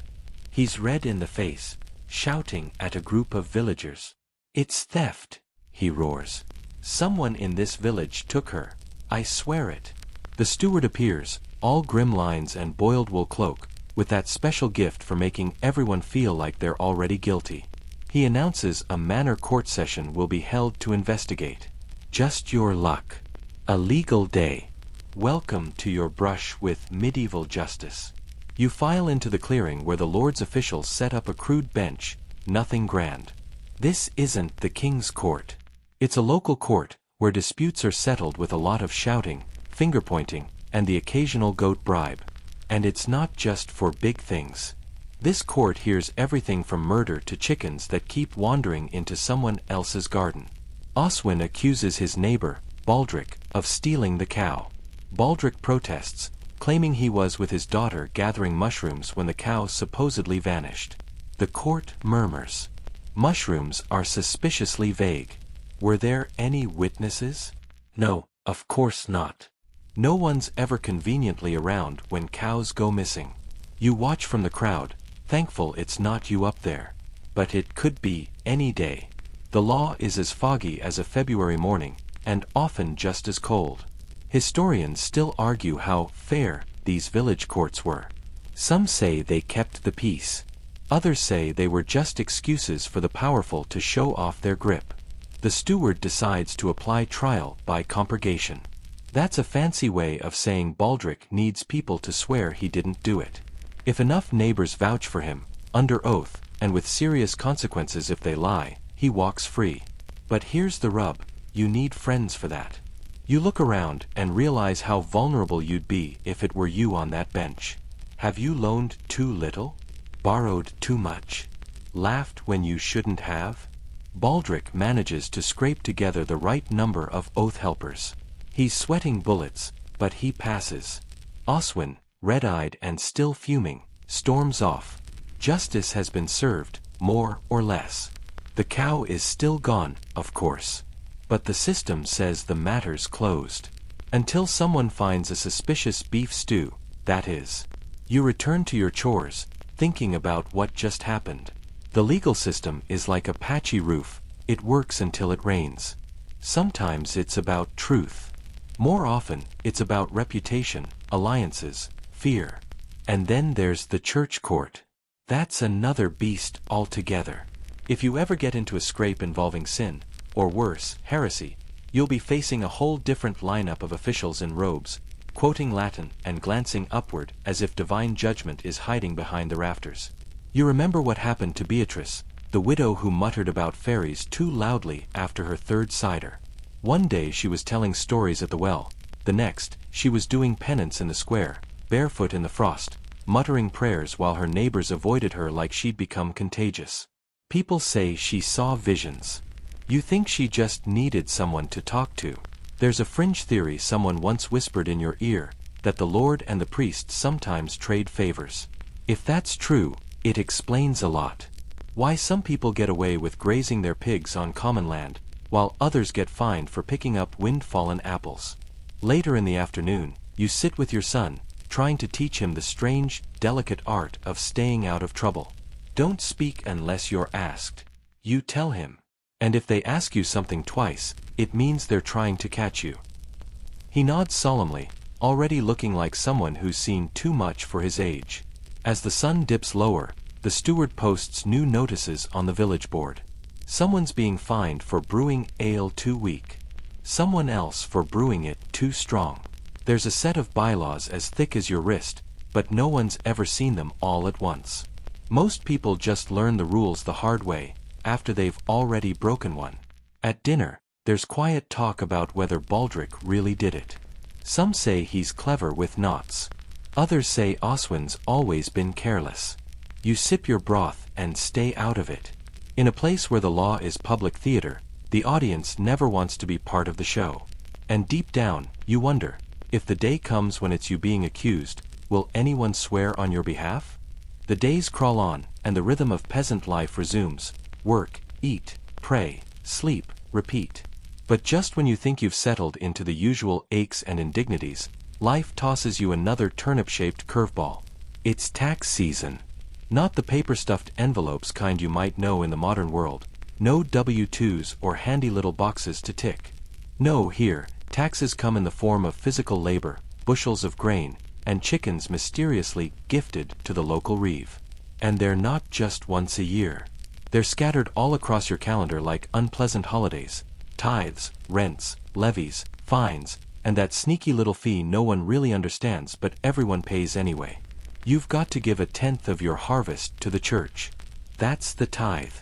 He's red in the face, shouting at a group of villagers. "It's theft," he roars. "Someone in this village took her. I swear it." The steward appears, all grim lines and boiled wool cloak, with that special gift for making everyone feel like they're already guilty. He announces a manor court session will be held to investigate. Just your luck. A legal day. Welcome to your brush with medieval justice. You file into the clearing where the Lord's officials set up a crude bench, nothing grand. This isn't the king's court. It's a local court, where disputes are settled with a lot of shouting, finger-pointing, and the occasional goat bribe. And it's not just for big things. This court hears everything from murder to chickens that keep wandering into someone else's garden. Oswin accuses his neighbor, Baldric, of stealing the cow. Baldric protests, claiming he was with his daughter gathering mushrooms when the cow supposedly vanished. The court murmurs. Mushrooms are suspiciously vague. Were there any witnesses? No, of course not. No one's ever conveniently around when cows go missing. You watch from the crowd, thankful it's not you up there. But it could be, any day. The law is as foggy as a February morning, and often just as cold. Historians still argue how fair these village courts were. Some say they kept the peace. Others say they were just excuses for the powerful to show off their grip. The steward decides to apply trial by compurgation. That's a fancy way of saying Baldric needs people to swear he didn't do it. If enough neighbors vouch for him, under oath, and with serious consequences if they lie, he walks free. But here's the rub, you need friends for that. You look around and realize how vulnerable you'd be if it were you on that bench. Have you loaned too little? Borrowed too much? Laughed when you shouldn't have? Baldric manages to scrape together the right number of oath helpers. He's sweating bullets, but he passes. Oswin, red-eyed and still fuming, storms off. Justice has been served, more or less. The cow is still gone, of course. But the system says the matter's closed. Until someone finds a suspicious beef stew, that is. You return to your chores, thinking about what just happened. The legal system is like a patchy roof, it works until it rains. Sometimes it's about truth. More often, it's about reputation, alliances, fear. And then there's the church court. That's another beast altogether. If you ever get into a scrape involving sin, or worse, heresy, you'll be facing a whole different lineup of officials in robes, quoting Latin and glancing upward as if divine judgment is hiding behind the rafters. You remember what happened to Beatrice, the widow who muttered about fairies too loudly after her third cider. One day she was telling stories at the well, the next, she was doing penance in the square, barefoot in the frost, muttering prayers while her neighbors avoided her like she'd become contagious. People say she saw visions. You think she just needed someone to talk to. There's a fringe theory someone once whispered in your ear, that the Lord and the priest sometimes trade favors. If that's true, it explains a lot. Why some people get away with grazing their pigs on common land, while others get fined for picking up wind-fallen apples. Later in the afternoon, you sit with your son, trying to teach him the strange, delicate art of staying out of trouble. Don't speak unless you're asked. You tell him. And if they ask you something twice, it means they're trying to catch you. He nods solemnly, already looking like someone who's seen too much for his age. As the sun dips lower, the steward posts new notices on the village board. Someone's being fined for brewing ale too weak. Someone else for brewing it too strong. There's a set of bylaws as thick as your wrist, but no one's ever seen them all at once. Most people just learn the rules the hard way, after they've already broken one. At dinner, there's quiet talk about whether Baldric really did it. Some say he's clever with knots. Others say Oswin's always been careless. You sip your broth and stay out of it. In a place where the law is public theater, the audience never wants to be part of the show. And deep down, you wonder, if the day comes when it's you being accused, will anyone swear on your behalf? The days crawl on, and the rhythm of peasant life resumes. Work, eat, pray, sleep, repeat. But just when you think you've settled into the usual aches and indignities, life tosses you another turnip-shaped curveball. It's tax season. Not the paper-stuffed envelopes kind you might know in the modern world. No W-2s or handy little boxes to tick. No, here, taxes come in the form of physical labor, bushels of grain, and chickens mysteriously gifted to the local reeve. And they're not just once a year. They're scattered all across your calendar like unpleasant holidays, tithes, rents, levies, fines, and that sneaky little fee no one really understands but everyone pays anyway. You've got to give 1/10 of your harvest to the church. That's the tithe.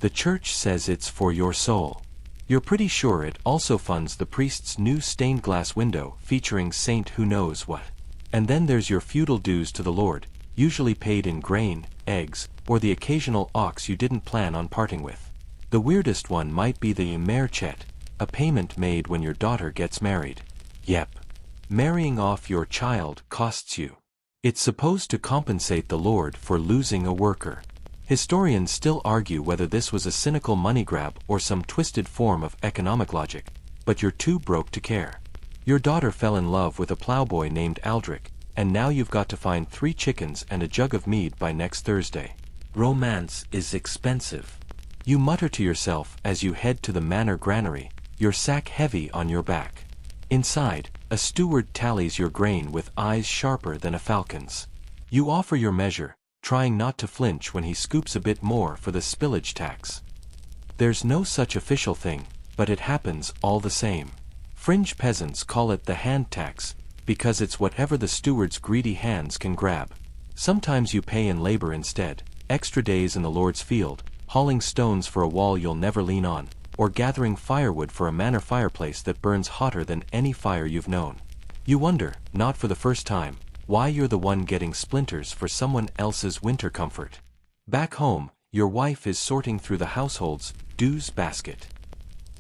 The church says it's for your soul. You're pretty sure it also funds the priest's new stained glass window featuring Saint who knows what. And then there's your feudal dues to the Lord, usually paid in grain, eggs, or the occasional ox you didn't plan on parting with. The weirdest one might be the merchet, a payment made when your daughter gets married. Yep. Marrying off your child costs you. It's supposed to compensate the Lord for losing a worker. Historians still argue whether this was a cynical money grab or some twisted form of economic logic, but you're too broke to care. Your daughter fell in love with a plowboy named Aldrich, and now you've got to find 3 chickens and a jug of mead by next Thursday. Romance is expensive. You mutter to yourself as you head to the manor granary, your sack heavy on your back. Inside, a steward tallies your grain with eyes sharper than a falcon's. You offer your measure, trying not to flinch when he scoops a bit more for the spillage tax. There's no such official thing, but it happens all the same. Fringe peasants call it the hand tax, because it's whatever the steward's greedy hands can grab. Sometimes you pay in labor instead, extra days in the Lord's field, hauling stones for a wall you'll never lean on, or gathering firewood for a manor fireplace that burns hotter than any fire you've known. You wonder, not for the first time, why you're the one getting splinters for someone else's winter comfort. Back home, your wife is sorting through the household's dues basket.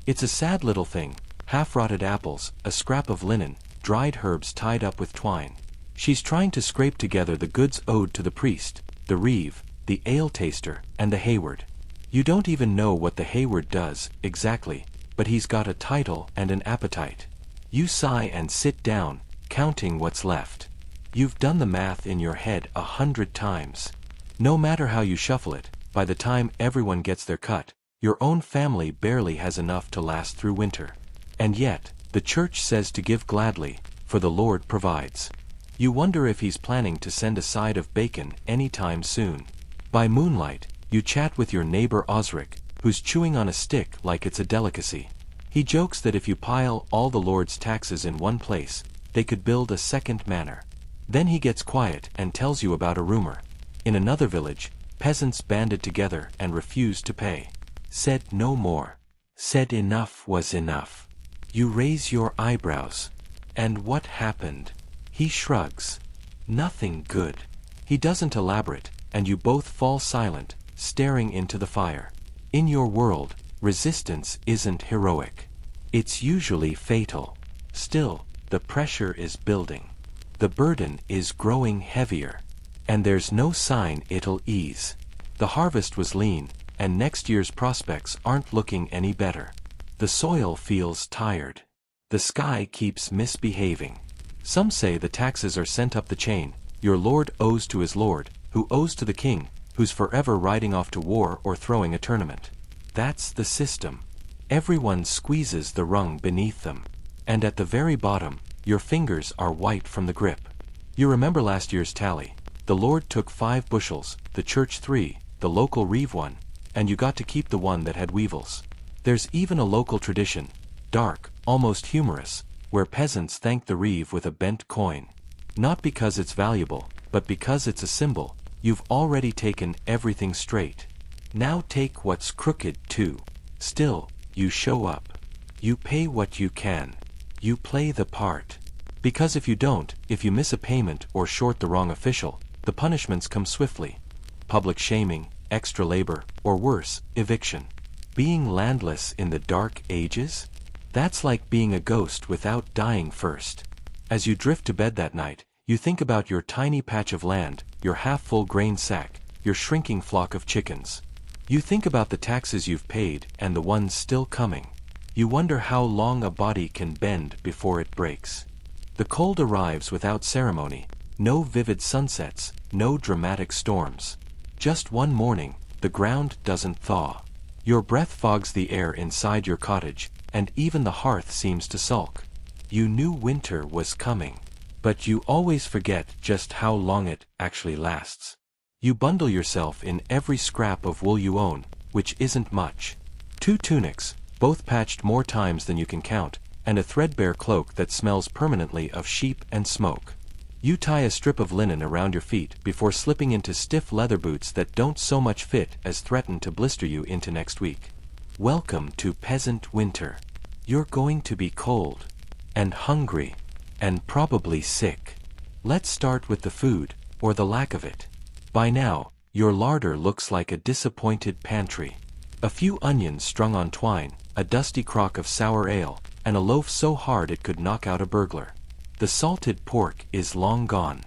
It's a sad little thing, half-rotted apples, a scrap of linen, dried herbs tied up with twine. She's trying to scrape together the goods owed to the priest, the reeve, the ale taster, and the Hayward. You don't even know what the Hayward does, exactly, but he's got a title and an appetite. You sigh and sit down, counting what's left. You've done the math in your head 100 times. No matter how you shuffle it, by the time everyone gets their cut, your own family barely has enough to last through winter. And yet, the church says to give gladly, for the Lord provides. You wonder if he's planning to send a side of bacon anytime soon. By moonlight, you chat with your neighbor Osric, who's chewing on a stick like it's a delicacy. He jokes that if you pile all the Lord's taxes in one place, they could build a second manor. Then he gets quiet and tells you about a rumor. In another village, peasants banded together and refused to pay. Said no more. Said enough was enough. You raise your eyebrows. And what happened? He shrugs. Nothing good. He doesn't elaborate, and you both fall silent, staring into the fire. In your world, resistance isn't heroic. It's usually fatal. Still, the pressure is building. The burden is growing heavier. And there's no sign it'll ease. The harvest was lean, and next year's prospects aren't looking any better. The soil feels tired. The sky keeps misbehaving. Some say the taxes are sent up the chain. Your lord owes to his lord, who owes to the king, who's forever riding off to war or throwing a tournament. That's the system. Everyone squeezes the rung beneath them. And at the very bottom, your fingers are white from the grip. You remember last year's tally. The Lord took 5 bushels, the church 3, the local reeve 1, and you got to keep the one that had weevils. There's even a local tradition, dark, almost humorous, where peasants thank the reeve with a bent coin. Not because it's valuable, but because it's a symbol. You've already taken everything straight. Now take what's crooked too. Still, you show up. You pay what you can. You play the part. Because if you don't, if you miss a payment or short the wrong official, the punishments come swiftly. Public shaming, extra labor, or worse, eviction. Being landless in the dark ages? That's like being a ghost without dying first. As you drift to bed that night, you think about your tiny patch of land, your half-full grain sack, your shrinking flock of chickens. You think about the taxes you've paid and the ones still coming. You wonder how long a body can bend before it breaks. The cold arrives without ceremony, no vivid sunsets, no dramatic storms. Just one morning, the ground doesn't thaw. Your breath fogs the air inside your cottage, and even the hearth seems to sulk. You knew winter was coming. But you always forget just how long it actually lasts. You bundle yourself in every scrap of wool you own, which isn't much. 2 tunics, both patched more times than you can count, and a threadbare cloak that smells permanently of sheep and smoke. You tie a strip of linen around your feet before slipping into stiff leather boots that don't so much fit as threaten to blister you into next week. Welcome to peasant winter. You're going to be cold. And hungry. And probably sick. Let's start with the food, or the lack of it. By now, your larder looks like a disappointed pantry. A few onions strung on twine, a dusty crock of sour ale, and a loaf so hard it could knock out a burglar. The salted pork is long gone.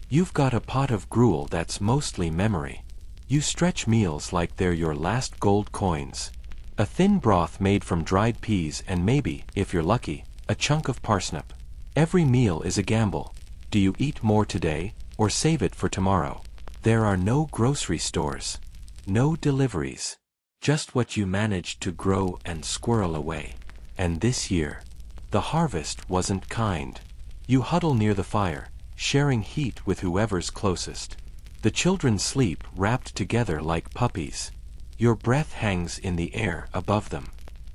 You've got a pot of gruel that's mostly memory. You stretch meals like they're your last gold coins. A thin broth made from dried peas and maybe, if you're lucky, a chunk of parsnip. Every meal is a gamble. Do you eat more today, or save it for tomorrow? There are no grocery stores. No deliveries. Just what you managed to grow and squirrel away. And this year, the harvest wasn't kind. You huddle near the fire, sharing heat with whoever's closest. The children sleep wrapped together like puppies. Your breath hangs in the air above them.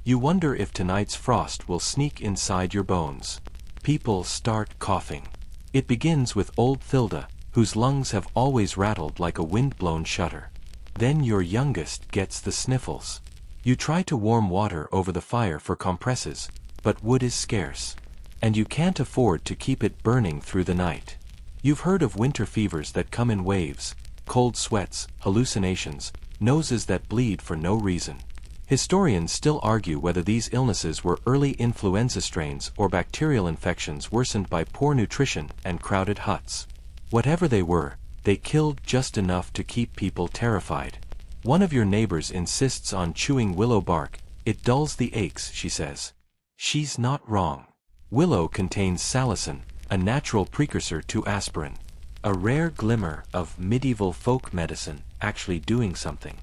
You wonder if tonight's frost will sneak inside your bones. People start coughing. It begins with old Thilda, whose lungs have always rattled like a wind-blown shutter. Then your youngest gets the sniffles. You try to warm water over the fire for compresses, but wood is scarce. And you can't afford to keep it burning through the night. You've heard of winter fevers that come in waves, cold sweats, hallucinations, noses that bleed for no reason. Historians still argue whether these illnesses were early influenza strains or bacterial infections worsened by poor nutrition and crowded huts. Whatever they were, they killed just enough to keep people terrified. One of your neighbors insists on chewing willow bark. It dulls the aches, she says. She's not wrong. Willow contains salicin, a natural precursor to aspirin. A rare glimmer of medieval folk medicine actually doing something.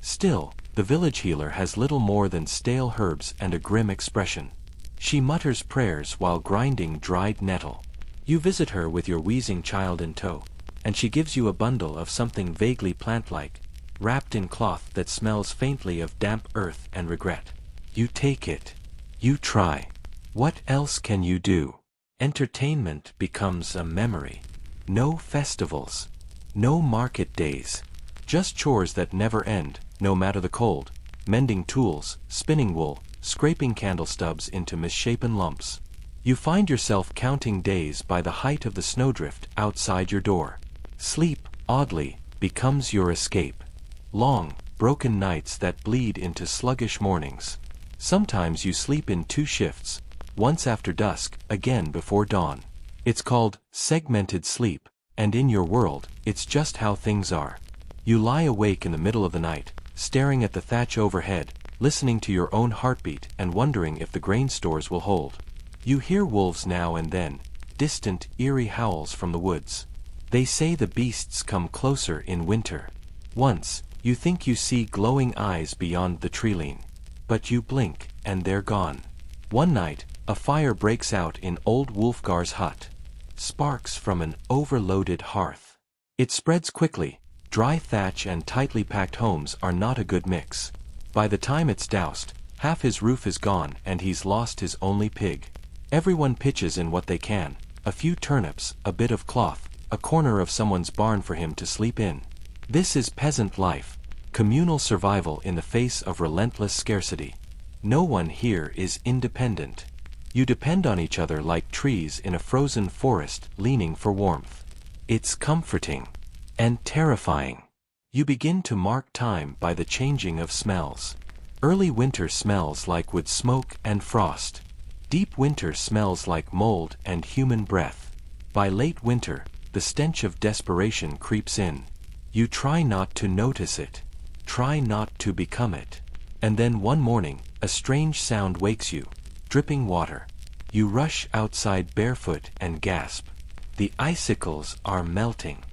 Still, the village healer has little more than stale herbs and a grim expression. She mutters prayers while grinding dried nettle. You visit her with your wheezing child in tow, and she gives you a bundle of something vaguely plant-like, wrapped in cloth that smells faintly of damp earth and regret. You take it. You try. What else can you do? Entertainment becomes a memory. No festivals. No market days. Just chores that never end, no matter the cold. Mending tools, spinning wool, scraping candle stubs into misshapen lumps. You find yourself counting days by the height of the snowdrift outside your door. Sleep, oddly, becomes your escape. Long, broken nights that bleed into sluggish mornings. Sometimes you sleep in 2 shifts, once after dusk, again before dawn. It's called segmented sleep, and in your world, it's just how things are. You lie awake in the middle of the night, staring at the thatch overhead, listening to your own heartbeat and wondering if the grain stores will hold. You hear wolves now and then, distant, eerie howls from the woods. They say the beasts come closer in winter. Once, you think you see glowing eyes beyond the treeline. But you blink, and they're gone. One night, a fire breaks out in old Wolfgar's hut. Sparks from an overloaded hearth. It spreads quickly. Dry thatch and tightly packed homes are not a good mix. By the time it's doused, half his roof is gone and he's lost his only pig. Everyone pitches in what they can, a few turnips, a bit of cloth, a corner of someone's barn for him to sleep in. This is peasant life, communal survival in the face of relentless scarcity. No one here is independent. You depend on each other like trees in a frozen forest leaning for warmth. It's comforting. And terrifying. You begin to mark time by the changing of smells. Early winter smells like wood smoke and frost. Deep winter smells like mold and human breath. By late winter, the stench of desperation creeps in. You try not to notice it. Try not to become it. And then one morning, a strange sound wakes you. Dripping water. You rush outside barefoot and gasp. The icicles are melting.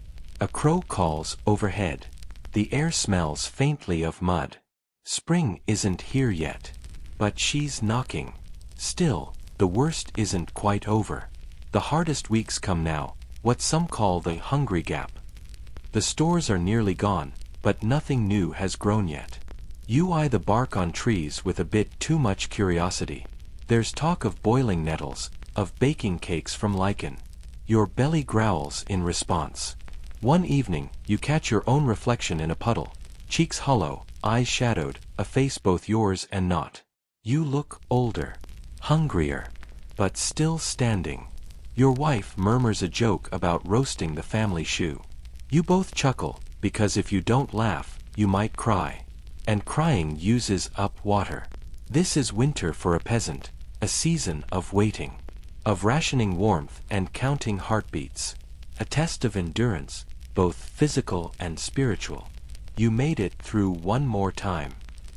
A crow calls overhead. The air smells faintly of mud. Spring isn't here yet. But she's knocking. Still, the worst isn't quite over. The hardest weeks come now, what some call the hungry gap. The stores are nearly gone, but nothing new has grown yet. You eye the bark on trees with a bit too much curiosity. There's talk of boiling nettles, of baking cakes from lichen. Your belly growls in response. One evening, you catch your own reflection in a puddle, cheeks hollow, eyes shadowed, a face both yours and not. You look older, hungrier, but still standing. Your wife murmurs a joke about roasting the family shoe. You both chuckle, because if you don't laugh, you might cry. And crying uses up water. This is winter for a peasant, a season of waiting, of rationing warmth and counting heartbeats. A test of endurance, both physical and spiritual. You made it through one more time.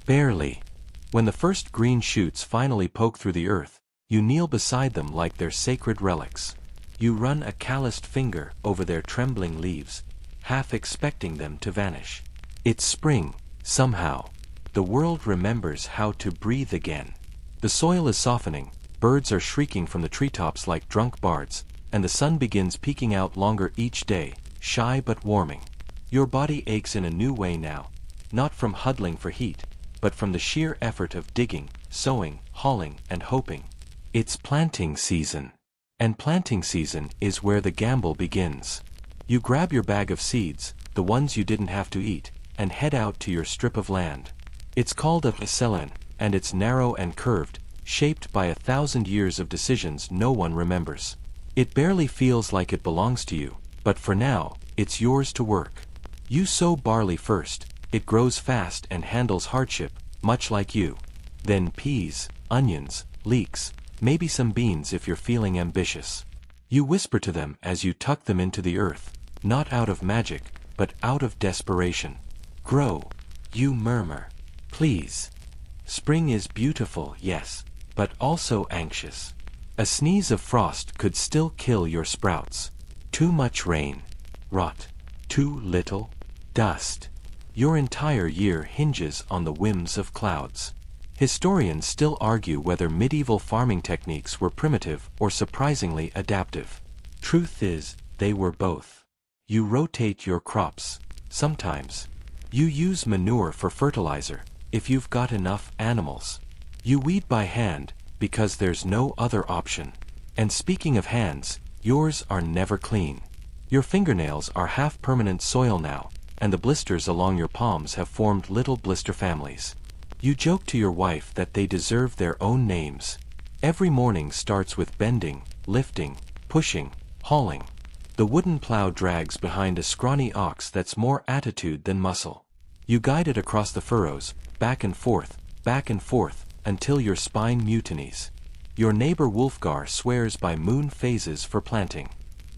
Barely. When the first green shoots finally poke through the earth, you kneel beside them like they're sacred relics. You run a calloused finger over their trembling leaves, half expecting them to vanish. It's spring, somehow. The world remembers how to breathe again. The soil is softening, birds are shrieking from the treetops like drunk bards, and the sun begins peeking out longer each day, shy but warming. Your body aches in a new way now, not from huddling for heat, but from the sheer effort of digging, sowing, hauling, and hoping. It's planting season. And planting season is where the gamble begins. You grab your bag of seeds, the ones you didn't have to eat, and head out to your strip of land. It's called a selen, and it's narrow and curved, shaped by 1,000 years of decisions no one remembers. It barely feels like it belongs to you, but for now, it's yours to work. You sow barley first, it grows fast and handles hardship, much like you. Then peas, onions, leeks, maybe some beans if you're feeling ambitious. You whisper to them as you tuck them into the earth, not out of magic, but out of desperation. Grow, you murmur. Please. Spring is beautiful, yes, but also anxious. A sneeze of frost could still kill your sprouts. Too much rain. rot. Too little? Dust. Your entire year hinges on the whims of clouds. Historians still argue whether medieval farming techniques were primitive or surprisingly adaptive. Truth is, they were both. You rotate your crops, sometimes. You use manure for fertilizer, if you've got enough animals. You weed by hand, because there's no other option. And speaking of hands, yours are never clean. Your fingernails are half-permanent soil now, and the blisters along your palms have formed little blister families. You joke to your wife that they deserve their own names. Every morning starts with bending, lifting, pushing, hauling. The wooden plow drags behind a scrawny ox that's more attitude than muscle. You guide it across the furrows, back and forth, until your spine mutinies. Your neighbor Wolfgar swears by moon phases for planting.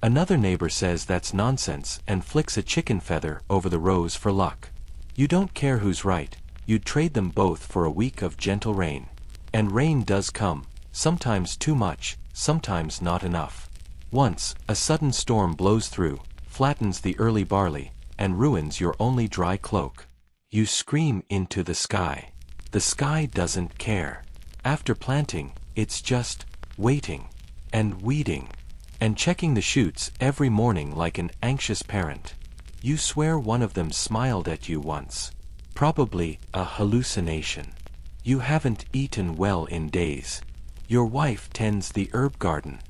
Another neighbor says that's nonsense and flicks a chicken feather over the rows for luck. You don't care who's right, you'd trade them both for a week of gentle rain. And rain does come, sometimes too much, sometimes not enough. Once, a sudden storm blows through, flattens the early barley, and ruins your only dry cloak. You scream into the sky. The sky doesn't care. After planting, it's just waiting, and weeding, and checking the shoots every morning like an anxious parent. You swear one of them smiled at you once. Probably a hallucination. You haven't eaten well in days. Your wife tends the herb garden.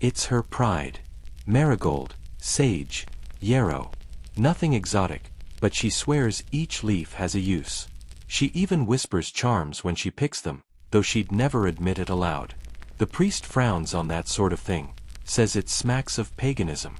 It's her pride. Marigold, sage, yarrow. Nothing exotic, but she swears each leaf has a use. She even whispers charms when she picks them, though she'd never admit it aloud. The priest frowns on that sort of thing, says it smacks of paganism.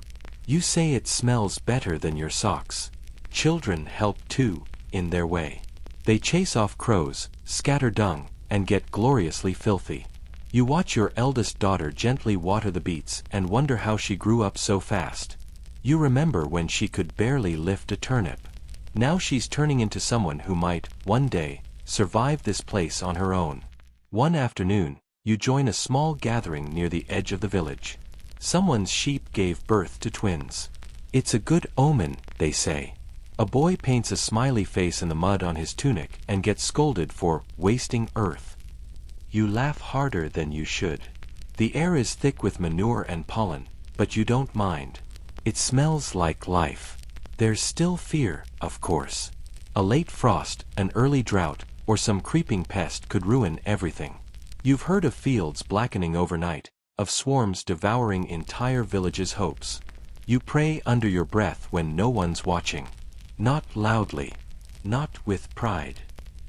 You say it smells better than your socks. Children help too, in their way. They chase off crows, scatter dung, and get gloriously filthy. You watch your eldest daughter gently water the beets and wonder how she grew up so fast. You remember when she could barely lift a turnip. Now she's turning into someone who might, one day, survive this place on her own. One afternoon, you join a small gathering near the edge of the village. Someone's sheep gave birth to twins. It's a good omen, they say. A boy paints a smiley face in the mud on his tunic and gets scolded for wasting earth. You laugh harder than you should. The air is thick with manure and pollen, but you don't mind. It smells like life. There's still fear, of course. A late frost, an early drought, or some creeping pest could ruin everything. You've heard of fields blackening overnight, of swarms devouring entire villages' hopes. You pray under your breath when no one's watching. Not loudly, not with pride,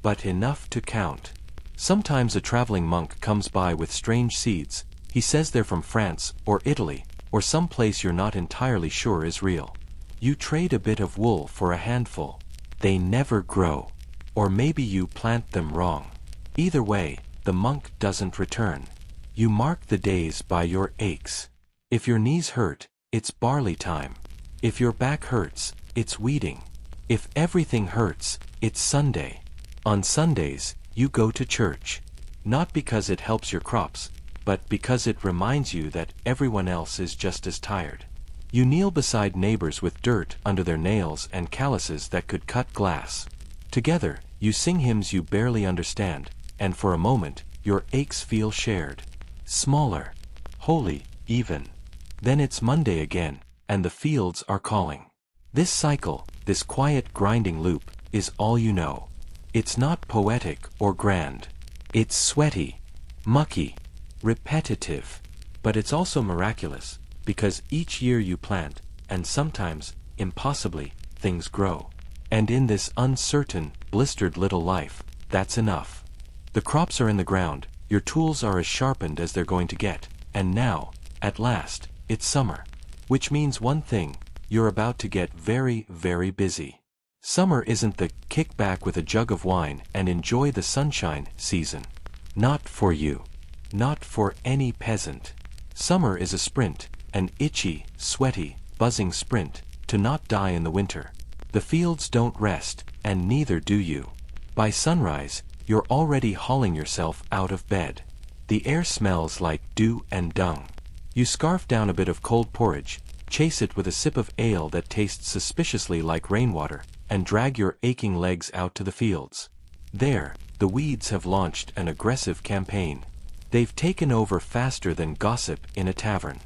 but enough to count. Sometimes a traveling monk comes by with strange seeds. He says they're from France, or Italy, or some place you're not entirely sure is real. You trade a bit of wool for a handful. They never grow. Or maybe you plant them wrong. Either way, the monk doesn't return. You mark the days by your aches. If your knees hurt, it's barley time. If your back hurts, it's weeding. If everything hurts, it's Sunday. On Sundays, you go to church. Not because it helps your crops, but because it reminds you that everyone else is just as tired. You kneel beside neighbors with dirt under their nails and calluses that could cut glass. Together, you sing hymns you barely understand, and for a moment, your aches feel shared. Smaller. Holy, even. Then it's Monday again, and the fields are calling. This cycle, this quiet grinding loop, is all you know. It's not poetic or grand. It's sweaty, mucky, repetitive. But it's also miraculous, because each year you plant, and sometimes, impossibly, things grow. And in this uncertain, blistered little life, that's enough. The crops are in the ground, your tools are as sharpened as they're going to get, and now, at last, it's summer. Which means one thing, you're about to get very, very busy. Summer isn't the kick back with a jug of wine and enjoy the sunshine season. Not for you. Not for any peasant. Summer is a sprint, an itchy, sweaty, buzzing sprint, to not die in the winter. The fields don't rest, and neither do you. By sunrise, you're already hauling yourself out of bed. The air smells like dew and dung. You scarf down a bit of cold porridge, chase it with a sip of ale that tastes suspiciously like rainwater, and drag your aching legs out to the fields. There, the weeds have launched an aggressive campaign. They've taken over faster than gossip in a tavern.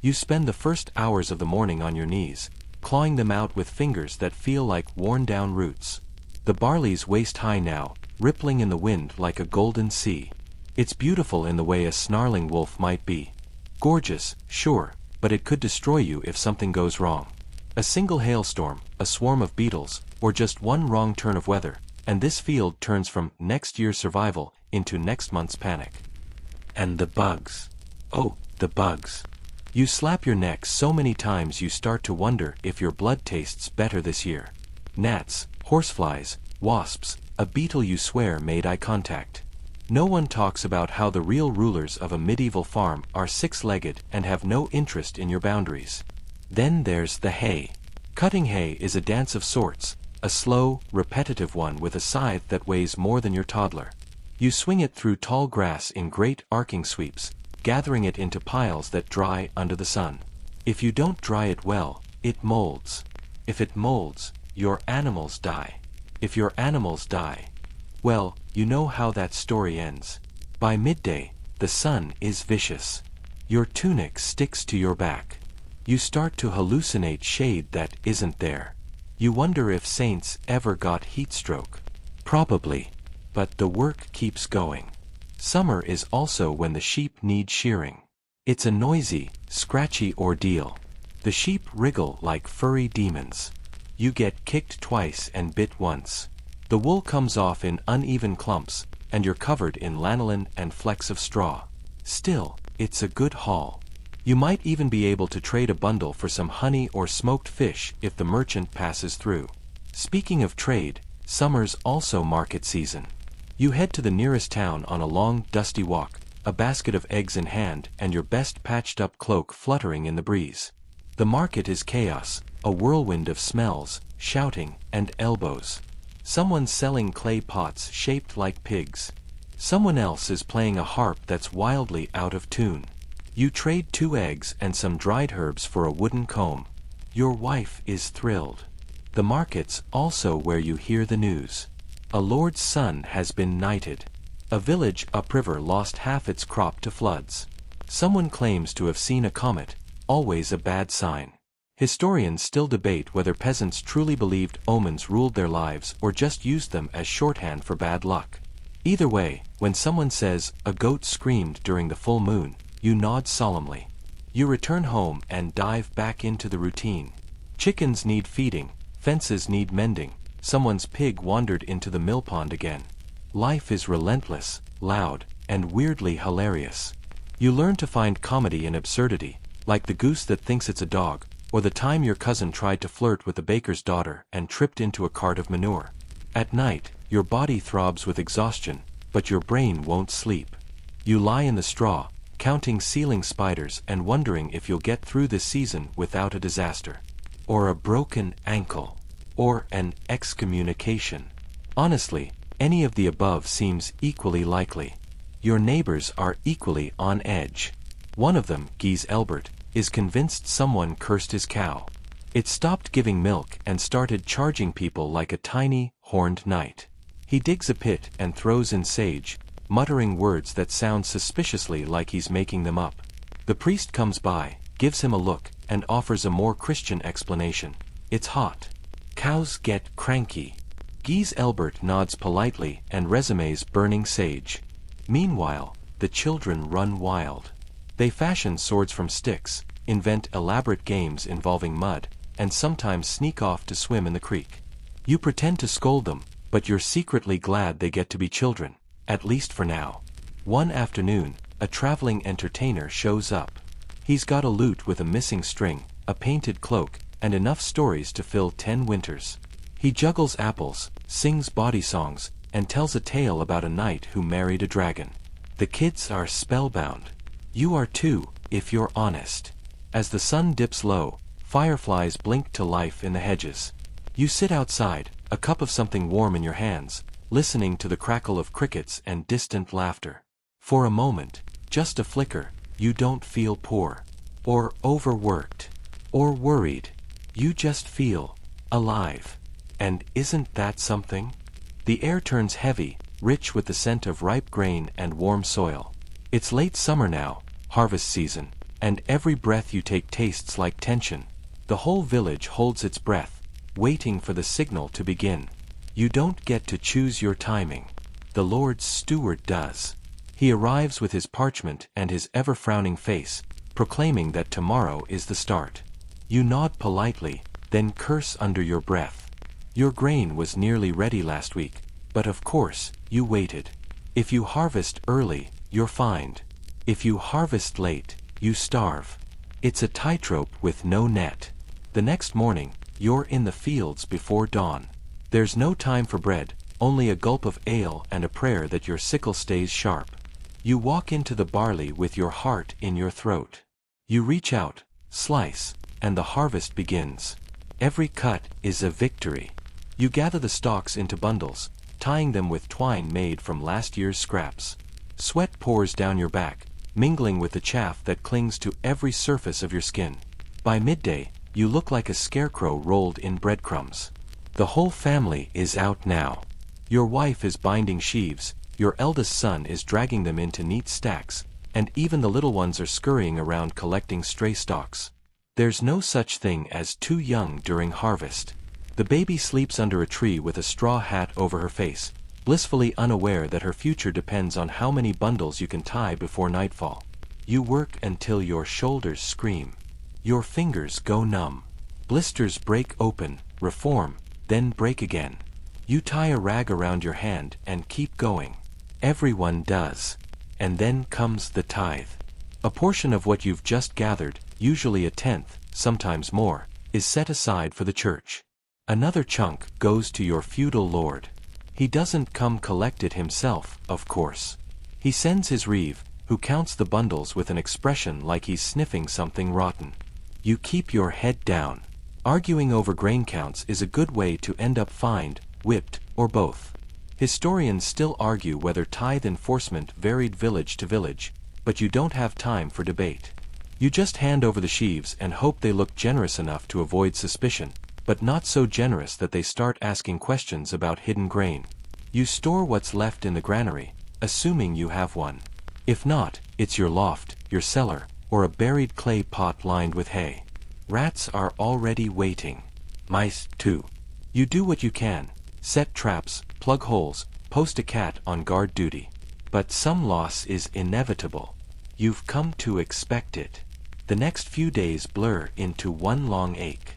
You spend the first hours of the morning on your knees, clawing them out with fingers that feel like worn-down roots. The barley's waist-high now, rippling in the wind like a golden sea. It's beautiful in the way a snarling wolf might be. Gorgeous, sure, but it could destroy you if something goes wrong. A single hailstorm, a swarm of beetles, or just one wrong turn of weather, and this field turns from next year's survival into next month's panic. And the bugs. Oh, the bugs. You slap your neck so many times you start to wonder if your blood tastes better this year. Gnats, horseflies, wasps, a beetle you swear made eye contact. No one talks about how the real rulers of a medieval farm are six-legged and have no interest in your boundaries. Then there's the hay. Cutting hay is a dance of sorts, a slow, repetitive one with a scythe that weighs more than your toddler. You swing it through tall grass in great arcing sweeps, gathering it into piles that dry under the sun. If you don't dry it well, it molds. If it molds, your animals die. If your animals die, well, you know how that story ends. By midday, the sun is vicious. Your tunic sticks to your back. You start to hallucinate shade that isn't there. You wonder if saints ever got heat stroke. Probably. But the work keeps going. Summer is also when the sheep need shearing. It's a noisy, scratchy ordeal. The sheep wriggle like furry demons. You get kicked twice and bit once. The wool comes off in uneven clumps, and you're covered in lanolin and flecks of straw. Still, it's a good haul. You might even be able to trade a bundle for some honey or smoked fish if the merchant passes through. Speaking of trade, summer's also market season. You head to the nearest town on a long, dusty walk, a basket of eggs in hand and your best patched-up cloak fluttering in the breeze. The market is chaos, a whirlwind of smells, shouting, and elbows. Someone's selling clay pots shaped like pigs. Someone else is playing a harp that's wildly out of tune. You trade 2 eggs and some dried herbs for a wooden comb. Your wife is thrilled. The market's also where you hear the news. A lord's son has been knighted. A village upriver lost half its crop to floods. Someone claims to have seen a comet, always a bad sign. Historians still debate whether peasants truly believed omens ruled their lives or just used them as shorthand for bad luck. Either way, when someone says, "A goat screamed during the full moon," you nod solemnly. You return home and dive back into the routine. Chickens need feeding, fences need mending, someone's pig wandered into the mill pond again. Life is relentless, loud, and weirdly hilarious. You learn to find comedy in absurdity, like the goose that thinks it's a dog, or the time your cousin tried to flirt with the baker's daughter and tripped into a cart of manure. At night, your body throbs with exhaustion, but your brain won't sleep. You lie in the straw, counting ceiling spiders and wondering if you'll get through this season without a disaster. Or a broken ankle. Or an excommunication. Honestly, any of the above seems equally likely. Your neighbors are equally on edge. One of them, Guy Elbert, is convinced someone cursed his cow. It stopped giving milk and started charging people like a tiny, horned knight. He digs a pit and throws in sage, muttering words that sound suspiciously like he's making them up. The priest comes by, gives him a look, and offers a more Christian explanation. It's hot. Cows get cranky. Guy Elbert nods politely and resumes burning sage. Meanwhile, the children run wild. They fashion swords from sticks, invent elaborate games involving mud, and sometimes sneak off to swim in the creek. You pretend to scold them, but you're secretly glad they get to be children, at least for now. One afternoon, a traveling entertainer shows up. He's got a lute with a missing string, a painted cloak, and enough stories to fill 10 winters. He juggles apples, sings bawdy songs, and tells a tale about a knight who married a dragon. The kids are spellbound. You are too, if you're honest. As the sun dips low, fireflies blink to life in the hedges. You sit outside, a cup of something warm in your hands, listening to the crackle of crickets and distant laughter. For a moment, just a flicker, you don't feel poor. Or overworked. or worried. You just feel alive. And isn't that something? The air turns heavy, rich with the scent of ripe grain and warm soil. It's late summer now, harvest season, and every breath you take tastes like tension. The whole village holds its breath, waiting for the signal to begin. You don't get to choose your timing. The Lord's steward does. He arrives with his parchment and his ever-frowning face, proclaiming that tomorrow is the start. You nod politely, then curse under your breath. Your grain was nearly ready last week, but of course, you waited. If you harvest early, you're fined. If you harvest late, you starve. It's a tightrope with no net. The next morning, you're in the fields before dawn. There's no time for bread, only a gulp of ale and a prayer that your sickle stays sharp. You walk into the barley with your heart in your throat. You reach out, slice, and the harvest begins. Every cut is a victory. You gather the stalks into bundles, tying them with twine made from last year's scraps. Sweat pours down your back, mingling with the chaff that clings to every surface of your skin. By midday, you look like a scarecrow rolled in breadcrumbs. The whole family is out now. Your wife is binding sheaves, your eldest son is dragging them into neat stacks, and even the little ones are scurrying around collecting stray stalks. There's no such thing as too young during harvest. The baby sleeps under a tree with a straw hat over her face, blissfully unaware that her future depends on how many bundles you can tie before nightfall. You work until your shoulders scream. Your fingers go numb. Blisters break open, reform, then break again. You tie a rag around your hand and keep going. Everyone does. And then comes the tithe. A portion of what you've just gathered, usually a tenth, sometimes more, is set aside for the church. Another chunk goes to your feudal lord. He doesn't come collect it himself, of course. He sends his reeve, who counts the bundles with an expression like he's sniffing something rotten. You keep your head down. Arguing over grain counts is a good way to end up fined, whipped, or both. Historians still argue whether tithe enforcement varied village to village, but you don't have time for debate. You just hand over the sheaves and hope they look generous enough to avoid suspicion, but not so generous that they start asking questions about hidden grain. You store what's left in the granary, assuming you have one. If not, it's your loft, your cellar, or a buried clay pot lined with hay. Rats are already waiting. Mice, too. You do what you can. Set traps, plug holes, post a cat on guard duty. But some loss is inevitable. You've come to expect it. The next few days blur into one long ache.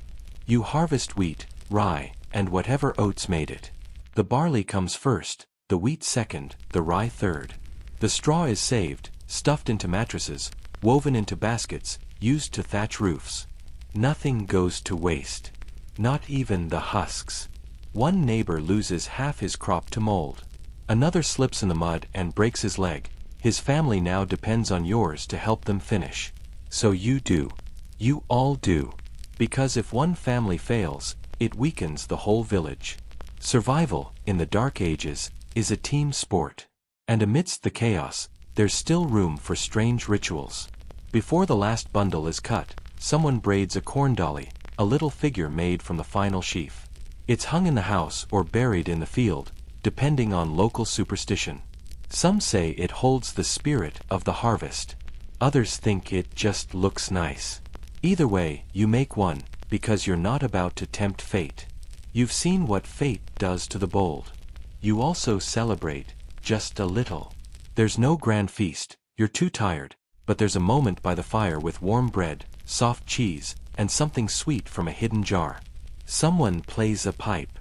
You harvest wheat, rye, and whatever oats made it. The barley comes first, the wheat second, the rye third. The straw is saved, stuffed into mattresses, woven into baskets, used to thatch roofs. Nothing goes to waste. Not even the husks. One neighbor loses half his crop to mold. Another slips in the mud and breaks his leg. His family now depends on yours to help them finish. So you do. You all do. Because if one family fails, it weakens the whole village. Survival, in the Dark Ages, is a team sport. And amidst the chaos, there's still room for strange rituals. Before the last bundle is cut, someone braids a corn dolly, a little figure made from the final sheaf. It's hung in the house or buried in the field, depending on local superstition. Some say it holds the spirit of the harvest. Others think it just looks nice. Either way, you make one, because you're not about to tempt fate. You've seen what fate does to the bold. You also celebrate, just a little. There's no grand feast, you're too tired, but there's a moment by the fire with warm bread, soft cheese, and something sweet from a hidden jar. Someone plays a pipe.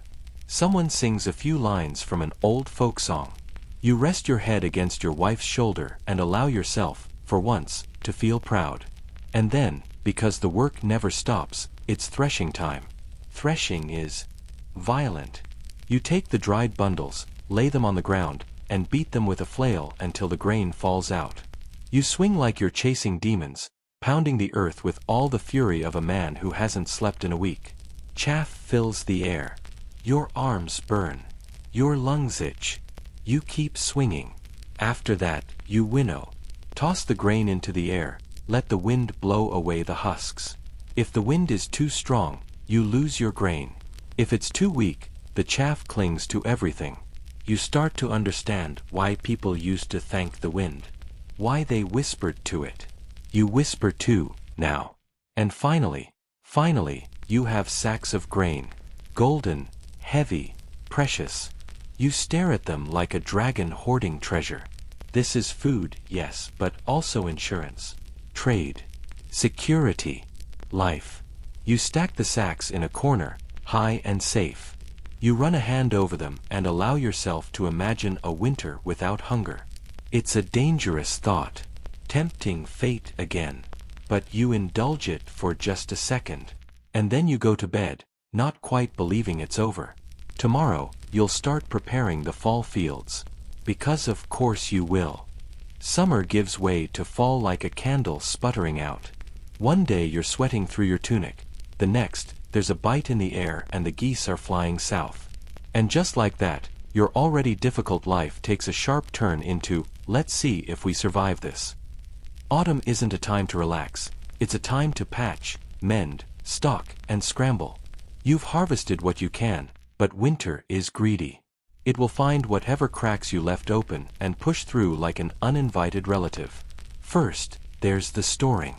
Someone sings a few lines from an old folk song. You rest your head against your wife's shoulder and allow yourself, for once, to feel proud. And then, because the work never stops, it's threshing time. Threshing is violent. You take the dried bundles, lay them on the ground, and beat them with a flail until the grain falls out. You swing like you're chasing demons, pounding the earth with all the fury of a man who hasn't slept in a week. Chaff fills the air. Your arms burn. Your lungs itch. You keep swinging. After that, you winnow. Toss the grain into the air, let the wind blow away the husks. If the wind is too strong, you lose your grain. If it's too weak, the chaff clings to everything. You start to understand why people used to thank the wind. Why they whispered to it. You whisper too, now. And finally, you have sacks of grain. Golden, heavy, precious. You stare at them like a dragon hoarding treasure. This is food, yes, but also insurance. Trade. Security. Life. You stack the sacks in a corner, high and safe. You run a hand over them and allow yourself to imagine a winter without hunger. It's a dangerous thought. Tempting fate again. But you indulge it for just a second. And then you go to bed, not quite believing it's over. Tomorrow, you'll start preparing the fall fields. Because of course you will. Summer gives way to fall like a candle sputtering out. One day you're sweating through your tunic. The next, there's a bite in the air and the geese are flying south. And just like that, your already difficult life takes a sharp turn into, let's see if we survive this. Autumn isn't a time to relax, it's a time to patch, mend, stock, and scramble. You've harvested what you can, but winter is greedy. It will find whatever cracks you left open and push through like an uninvited relative. First, there's the storing.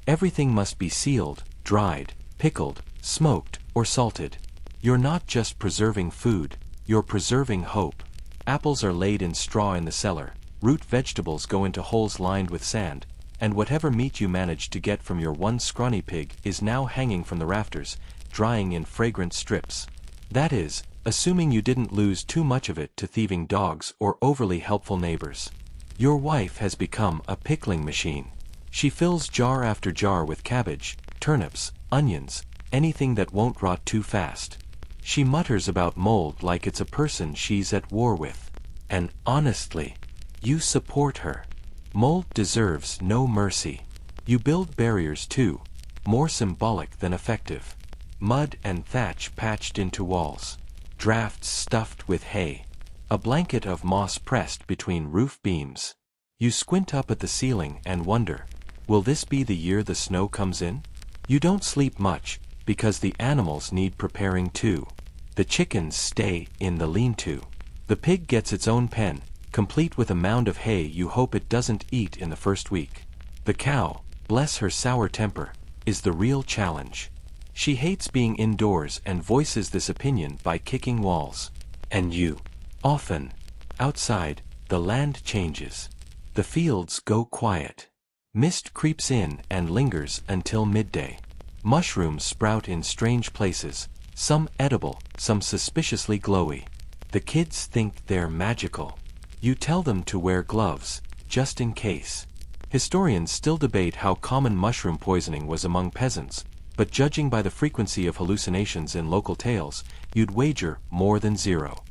Everything must be sealed, dried, pickled, smoked, or salted. You're not just preserving food, you're preserving hope. Apples are laid in straw in the cellar, root vegetables go into holes lined with sand, and whatever meat you managed to get from your one scrawny pig is now hanging from the rafters, drying in fragrant strips. That is, assuming you didn't lose too much of it to thieving dogs or overly helpful neighbors. Your wife has become a pickling machine. She fills jar after jar with cabbage, turnips, onions, anything that won't rot too fast. She mutters about mold like it's a person she's at war with. And honestly, you support her. Mold deserves no mercy. You build barriers too, more symbolic than effective. Mud and thatch patched into walls. Drafts stuffed with hay. A blanket of moss pressed between roof beams. You squint up at the ceiling and wonder, will this be the year the snow comes in? You don't sleep much, because the animals need preparing too. The chickens stay in the lean-to. The pig gets its own pen, complete with a mound of hay you hope it doesn't eat in the first week. The cow, bless her sour temper, is the real challenge. She hates being indoors and voices this opinion by kicking walls. And you. Often. Outside, the land changes. The fields go quiet. Mist creeps in and lingers until midday. Mushrooms sprout in strange places, some edible, some suspiciously glowy. The kids think they're magical. You tell them to wear gloves, just in case. Historians still debate how common mushroom poisoning was among peasants, but judging by the frequency of hallucinations in local tales, you'd wager more than 0.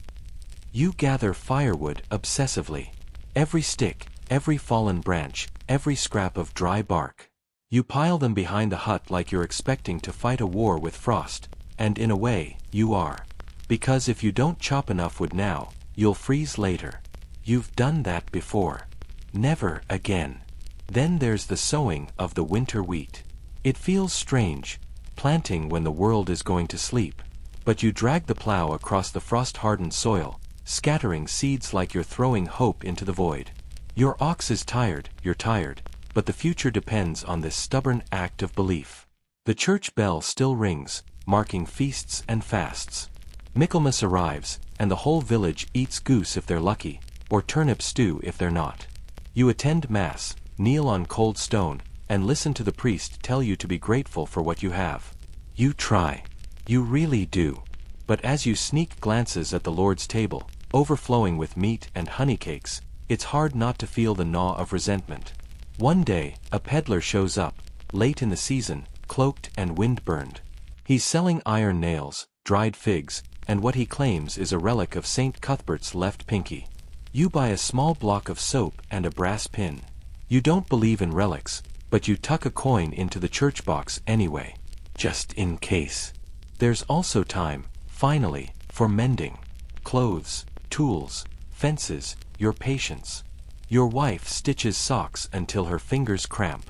You gather firewood obsessively. Every stick, every fallen branch, every scrap of dry bark. You pile them behind the hut like you're expecting to fight a war with frost, and in a way, you are. Because if you don't chop enough wood now, you'll freeze later. You've done that before. Never again. Then there's the sowing of the winter wheat. It feels strange, planting when the world is going to sleep, but you drag the plow across the frost-hardened soil, scattering seeds like you're throwing hope into the void. Your ox is tired, you're tired, but the future depends on this stubborn act of belief. The church bell still rings, marking feasts and fasts. Michaelmas arrives, and the whole village eats goose if they're lucky, or turnip stew if they're not. You attend Mass, kneel on cold stone, and listen to the priest tell you to be grateful for what you have. You try. You really do. But as you sneak glances at the Lord's table, overflowing with meat and honey cakes, it's hard not to feel the gnaw of resentment. One day, a peddler shows up, late in the season, cloaked and wind-burned. He's selling iron nails, dried figs, and what he claims is a relic of St. Cuthbert's left pinky. You buy a small block of soap and a brass pin. You don't believe in relics, but you tuck a coin into the church box anyway, just in case. There's also time, finally, for mending. Clothes, tools, fences, your patience. Your wife stitches socks until her fingers cramp.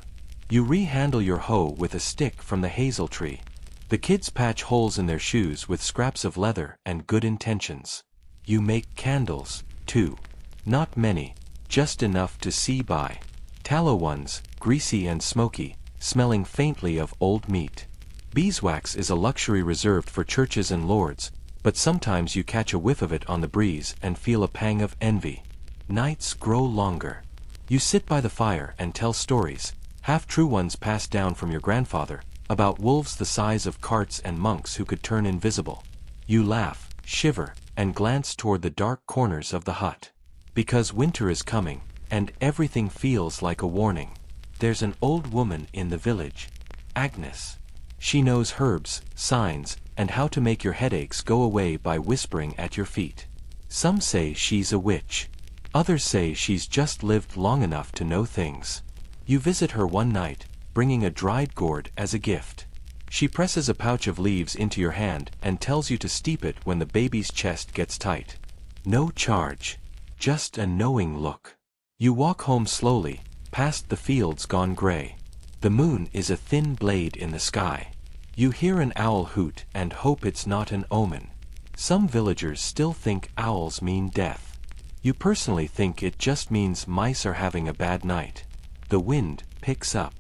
You re-handle your hoe with a stick from the hazel tree. The kids patch holes in their shoes with scraps of leather and good intentions. You make candles, too. Not many, just enough to see by. Tallow ones, greasy and smoky, smelling faintly of old meat. Beeswax is a luxury reserved for churches and lords, but sometimes you catch a whiff of it on the breeze and feel a pang of envy. Nights grow longer. You sit by the fire and tell stories, half-true ones passed down from your grandfather, about wolves the size of carts and monks who could turn invisible. You laugh, shiver, and glance toward the dark corners of the hut. Because winter is coming, and everything feels like a warning. There's an old woman in the village, Agnes. She knows herbs, signs, and how to make your headaches go away by whispering at your feet. Some say she's a witch. Others say she's just lived long enough to know things. You visit her one night, bringing a dried gourd as a gift. She presses a pouch of leaves into your hand and tells you to steep it when the baby's chest gets tight. No charge. Just a knowing look. You walk home slowly, past the fields gone gray. The moon is a thin blade in the sky. You hear an owl hoot and hope it's not an omen. Some villagers still think owls mean death. You personally think it just means mice are having a bad night. The wind picks up.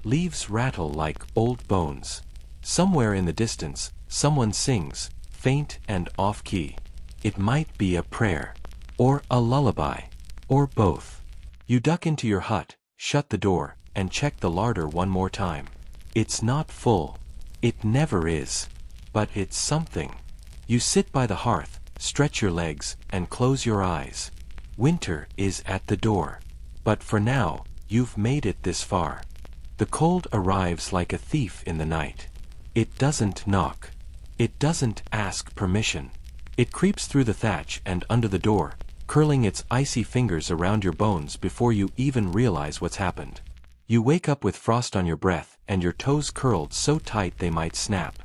Leaves rattle like old bones. Somewhere in the distance, someone sings, faint and off-key. It might be a prayer. Or a lullaby. Or both. You duck into your hut, shut the door, and check the larder one more time. It's not full. It never is. But it's something. You sit by the hearth, stretch your legs, and close your eyes. Winter is at the door. But for now, you've made it this far. The cold arrives like a thief in the night. It doesn't knock. It doesn't ask permission. It creeps through the thatch and under the door, curling its icy fingers around your bones before you even realize what's happened. You wake up with frost on your breath and your toes curled so tight they might snap.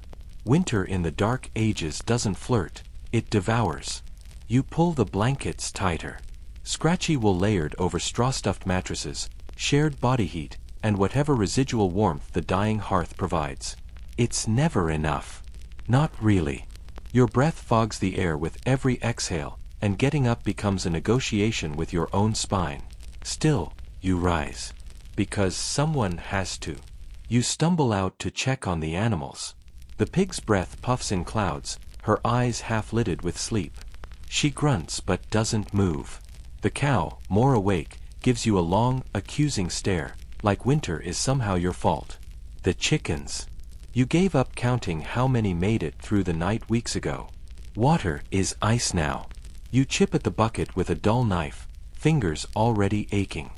Winter in the dark ages doesn't flirt, it devours. You pull the blankets tighter. Scratchy wool layered over straw-stuffed mattresses, shared body heat, and whatever residual warmth the dying hearth provides. It's never enough. Not really. Your breath fogs the air with every exhale, and getting up becomes a negotiation with your own spine. Still, you rise. Because someone has to. You stumble out to check on the animals. The pig's breath puffs in clouds, her eyes half-lidded with sleep. She grunts but doesn't move. The cow, more awake, gives you a long, accusing stare, like winter is somehow your fault. The chickens. You gave up counting how many made it through the night weeks ago. Water is ice now. You chip at the bucket with a dull knife, fingers already aching.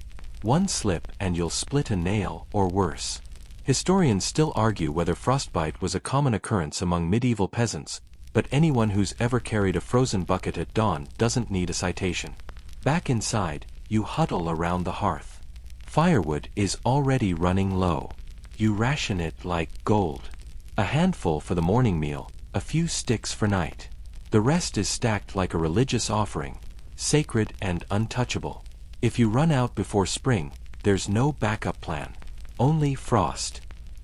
One slip and you'll split a nail or worse. Historians still argue whether frostbite was a common occurrence among medieval peasants, but anyone who's ever carried a frozen bucket at dawn doesn't need a citation. Back inside, you huddle around the hearth. Firewood is already running low. You ration it like gold. A handful for the morning meal, a few sticks for night. The rest is stacked like a religious offering, sacred and untouchable. If you run out before spring, there's no backup plan. Only frost.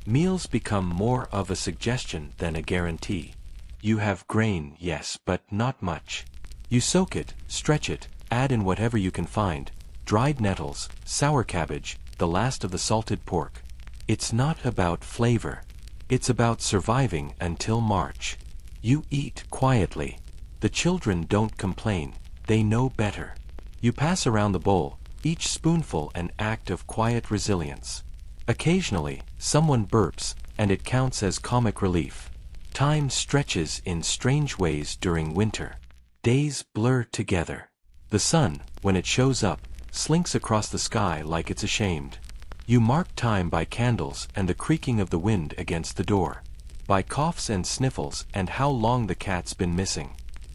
Meals become more of a suggestion than a guarantee. You have grain, yes, but not much. You soak it, stretch it, add in whatever you can find, dried nettles, sour cabbage, the last of the salted pork. It's not about flavor. It's about surviving until March. You eat quietly. The children don't complain, they know better. You pass around the bowl, each spoonful an act of quiet resilience. Occasionally, someone burps, and it counts as comic relief. Time stretches in strange ways during winter. Days blur together. The sun, when it shows up, slinks across the sky like it's ashamed. You mark time by candles and the creaking of the wind against the door. By coughs and sniffles and how long the cat's been missing.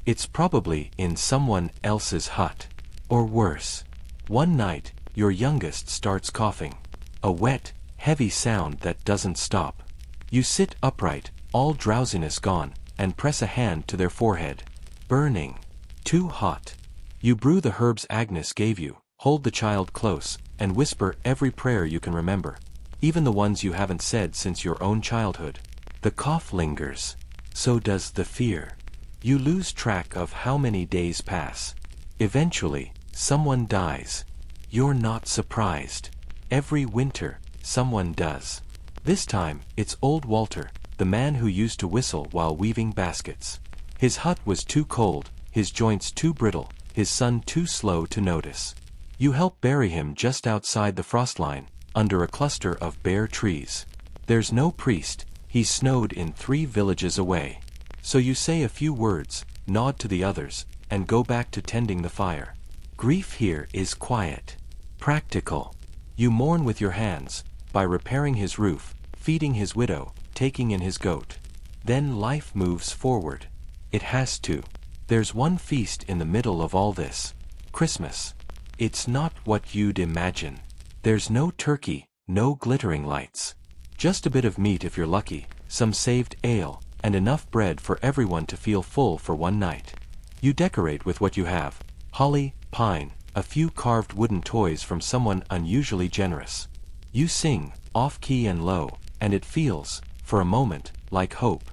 It's probably in someone else's hut. Or worse. One night, your youngest starts coughing. A wet, heavy sound that doesn't stop. You sit upright, all drowsiness gone, and press a hand to their forehead. Burning. Too hot. You brew the herbs Agnes gave you, hold the child close, and whisper every prayer you can remember. even the ones you haven't said since your own childhood. The cough lingers. So does the fear. You lose track of how many days pass. Eventually, someone dies. You're not surprised. Every winter, someone does. This time, it's old Walter, the man who used to whistle while weaving baskets. His hut was too cold, his joints too brittle, his son too slow to notice. You help bury him just outside the frost line, under a cluster of bare trees. There's no priest, he's snowed in 3 villages away. So you say a few words, nod to the others, and go back to tending the fire. Grief here is quiet. Practical. You mourn with your hands, by repairing his roof, feeding his widow, taking in his goat. Then life moves forward. It has to. There's one feast in the middle of all this. Christmas. It's not what you'd imagine. There's no turkey, no glittering lights. Just a bit of meat if you're lucky, some saved ale, and enough bread for everyone to feel full for one night. You decorate with what you have: holly, pine, a few carved wooden toys from someone unusually generous. You sing, off-key and low, and it feels, for a moment, like hope.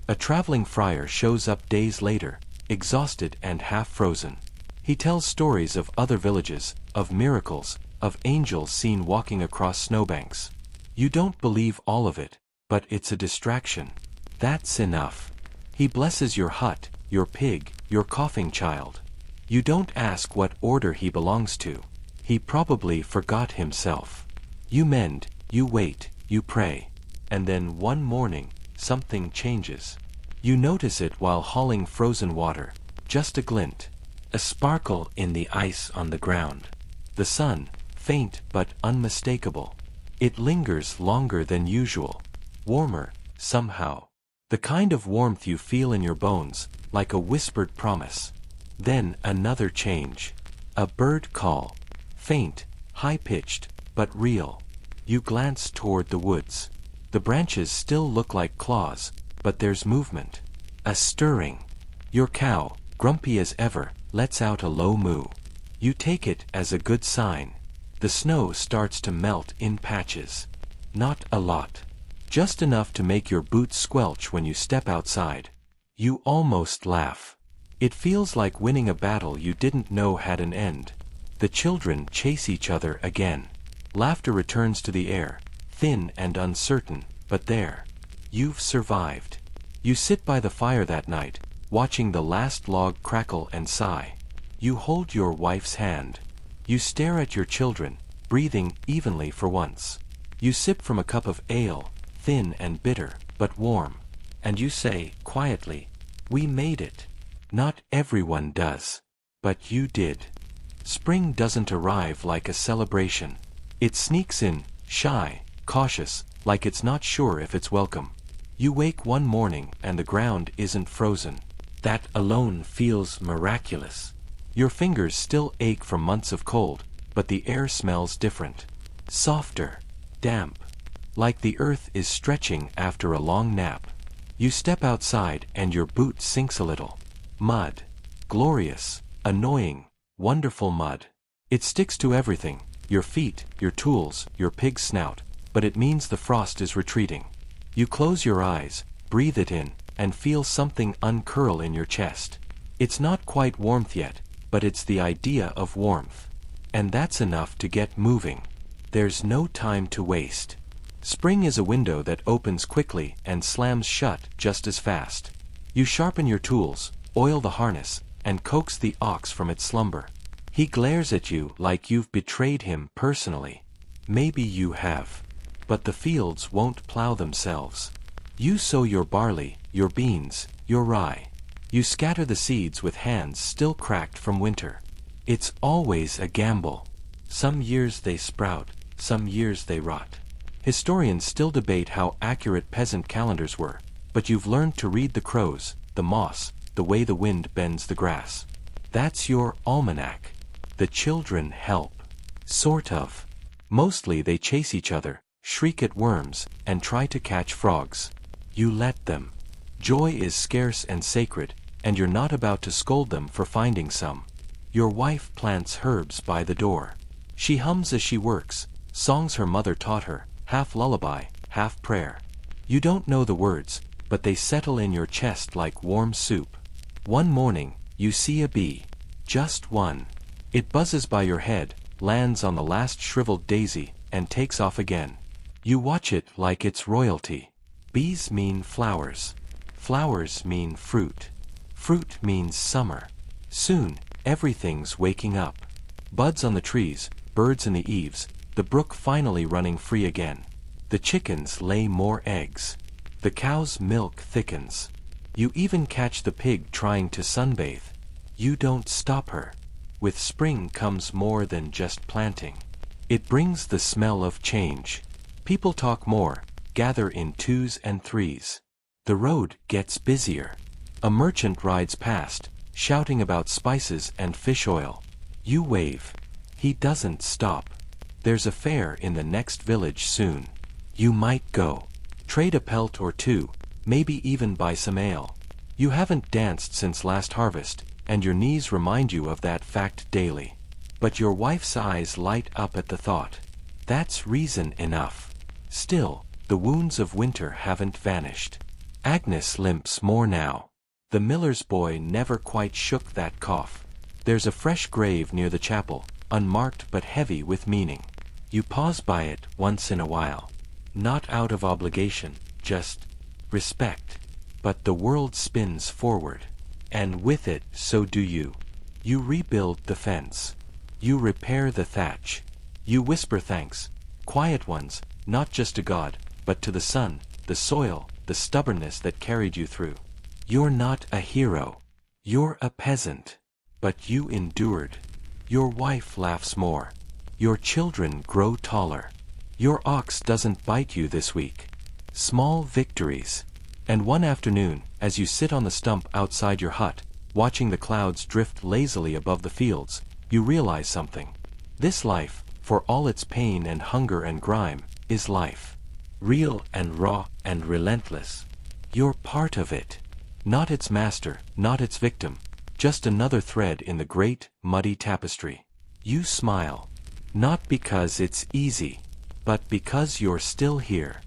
A traveling friar shows up days later, exhausted and half-frozen. He tells stories of other villages, of miracles, of angels seen walking across snowbanks. You don't believe all of it, but it's a distraction. That's enough. He blesses your hut, your pig, your coughing child. You don't ask what order he belongs to. He probably forgot himself. You mend, you wait, you pray. And then one morning, something changes. You notice it while hauling frozen water. Just a glint. A sparkle in the ice on the ground. The sun, faint but unmistakable. It lingers longer than usual. Warmer, somehow. The kind of warmth you feel in your bones, like a whispered promise. Then another change. A bird call. Faint, high-pitched, but real. You glance toward the woods. The branches still look like claws, but there's movement. A stirring. Your cow, grumpy as ever, lets out a low moo. You take it as a good sign. The snow starts to melt in patches. Not a lot. Just enough to make your boots squelch when you step outside. You almost laugh. It feels like winning a battle you didn't know had an end. The children chase each other again. Laughter returns to the air, thin and uncertain, but there. You've survived. You sit by the fire that night, watching the last log crackle and sigh. You hold your wife's hand. You stare at your children, breathing evenly for once. You sip from a cup of ale, thin and bitter, but warm. And you say, quietly, "We made it." Not everyone does. But you did. Spring doesn't arrive like a celebration. It sneaks in, shy, cautious, like it's not sure if it's welcome. You wake one morning and the ground isn't frozen. That alone feels miraculous. Your fingers still ache from months of cold, but the air smells different. Softer. Damp. Like the earth is stretching after a long nap. You step outside and your boot sinks a little. Mud. Glorious, annoying, wonderful mud. It sticks to everything, your feet, your tools, your pig's snout, but it means the frost is retreating. You close your eyes, breathe it in, and feel something uncurl in your chest. It's not quite warmth yet, but it's the idea of warmth. And that's enough to get moving. There's no time to waste. Spring is a window that opens quickly and slams shut just as fast. You sharpen your tools, oil the harness, and coax the ox from its slumber. He glares at you like you've betrayed him personally. Maybe you have. But the fields won't plow themselves. You sow your barley, your beans, your rye. You scatter the seeds with hands still cracked from winter. It's always a gamble. Some years they sprout, some years they rot. Historians still debate how accurate peasant calendars were, but you've learned to read the crows, the moss, the way the wind bends the grass. That's your almanac. The children help. Sort of. Mostly they chase each other, shriek at worms, and try to catch frogs. You let them. Joy is scarce and sacred, and you're not about to scold them for finding some. Your wife plants herbs by the door. She hums as she works, songs her mother taught her, half lullaby, half prayer. You don't know the words, but they settle in your chest like warm soup. One morning, you see a bee. Just one. It buzzes by your head, lands on the last shriveled daisy, and takes off again. You watch it like it's royalty. Bees mean flowers. Flowers mean fruit. Fruit means summer. Soon, everything's waking up. Buds on the trees, birds in the eaves, the brook finally running free again. The chickens lay more eggs. The cow's milk thickens. You even catch the pig trying to sunbathe. You don't stop her. With spring comes more than just planting. It brings the smell of change. People talk more, gather in twos and threes. The road gets busier. A merchant rides past, shouting about spices and fish oil. You wave. He doesn't stop. There's a fair in the next village soon. You might go. Trade a pelt or two, maybe even buy some ale. You haven't danced since last harvest, and your knees remind you of that fact daily. But your wife's eyes light up at the thought. That's reason enough. Still, the wounds of winter haven't vanished. Agnes limps more now. The miller's boy never quite shook that cough. There's a fresh grave near the chapel, unmarked but heavy with meaning. You pause by it once in a while. Not out of obligation, just respect. But the world spins forward. And with it, so do you. You rebuild the fence. You repair the thatch. You whisper thanks, quiet ones, not just to God, but to the sun, the soil, the stubbornness that carried you through. You're not a hero. You're a peasant. But you endured. Your wife laughs more. Your children grow taller. Your ox doesn't bite you this week. Small victories. And one afternoon, as you sit on the stump outside your hut, watching the clouds drift lazily above the fields, you realize something. This life, for all its pain and hunger and grime, is life. Real and raw and relentless. You're part of it. Not its master, not its victim, just another thread in the great, muddy tapestry. You smile. Not because it's easy, but because you're still here.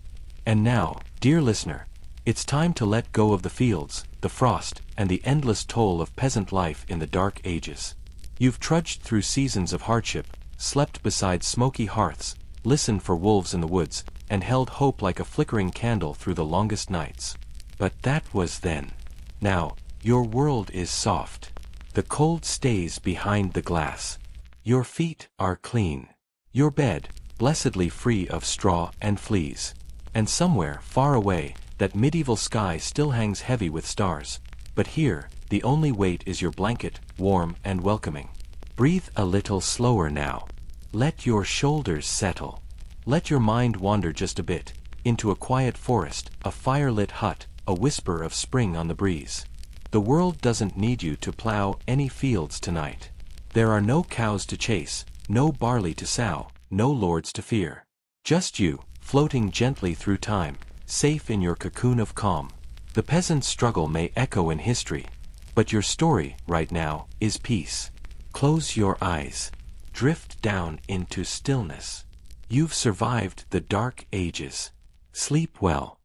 And now, dear listener, it's time to let go of the fields, the frost, and the endless toll of peasant life in the dark ages. You've trudged through seasons of hardship, slept beside smoky hearths, listened for wolves in the woods, and held hope like a flickering candle through the longest nights. But that was then. Now, your world is soft. The cold stays behind the glass. Your feet are clean. Your bed, blessedly free of straw and fleas. And somewhere, far away, that medieval sky still hangs heavy with stars. But here, the only weight is your blanket, warm and welcoming. Breathe a little slower now. Let your shoulders settle. Let your mind wander just a bit, into a quiet forest, a fire-lit hut, a whisper of spring on the breeze. The world doesn't need you to plow any fields tonight. There are no cows to chase, no barley to sow, no lords to fear. Just you, floating gently through time, safe in your cocoon of calm. The peasant's struggle may echo in history, but your story, right now, is peace. Close your eyes. Drift down into stillness. You've survived the dark ages. Sleep well.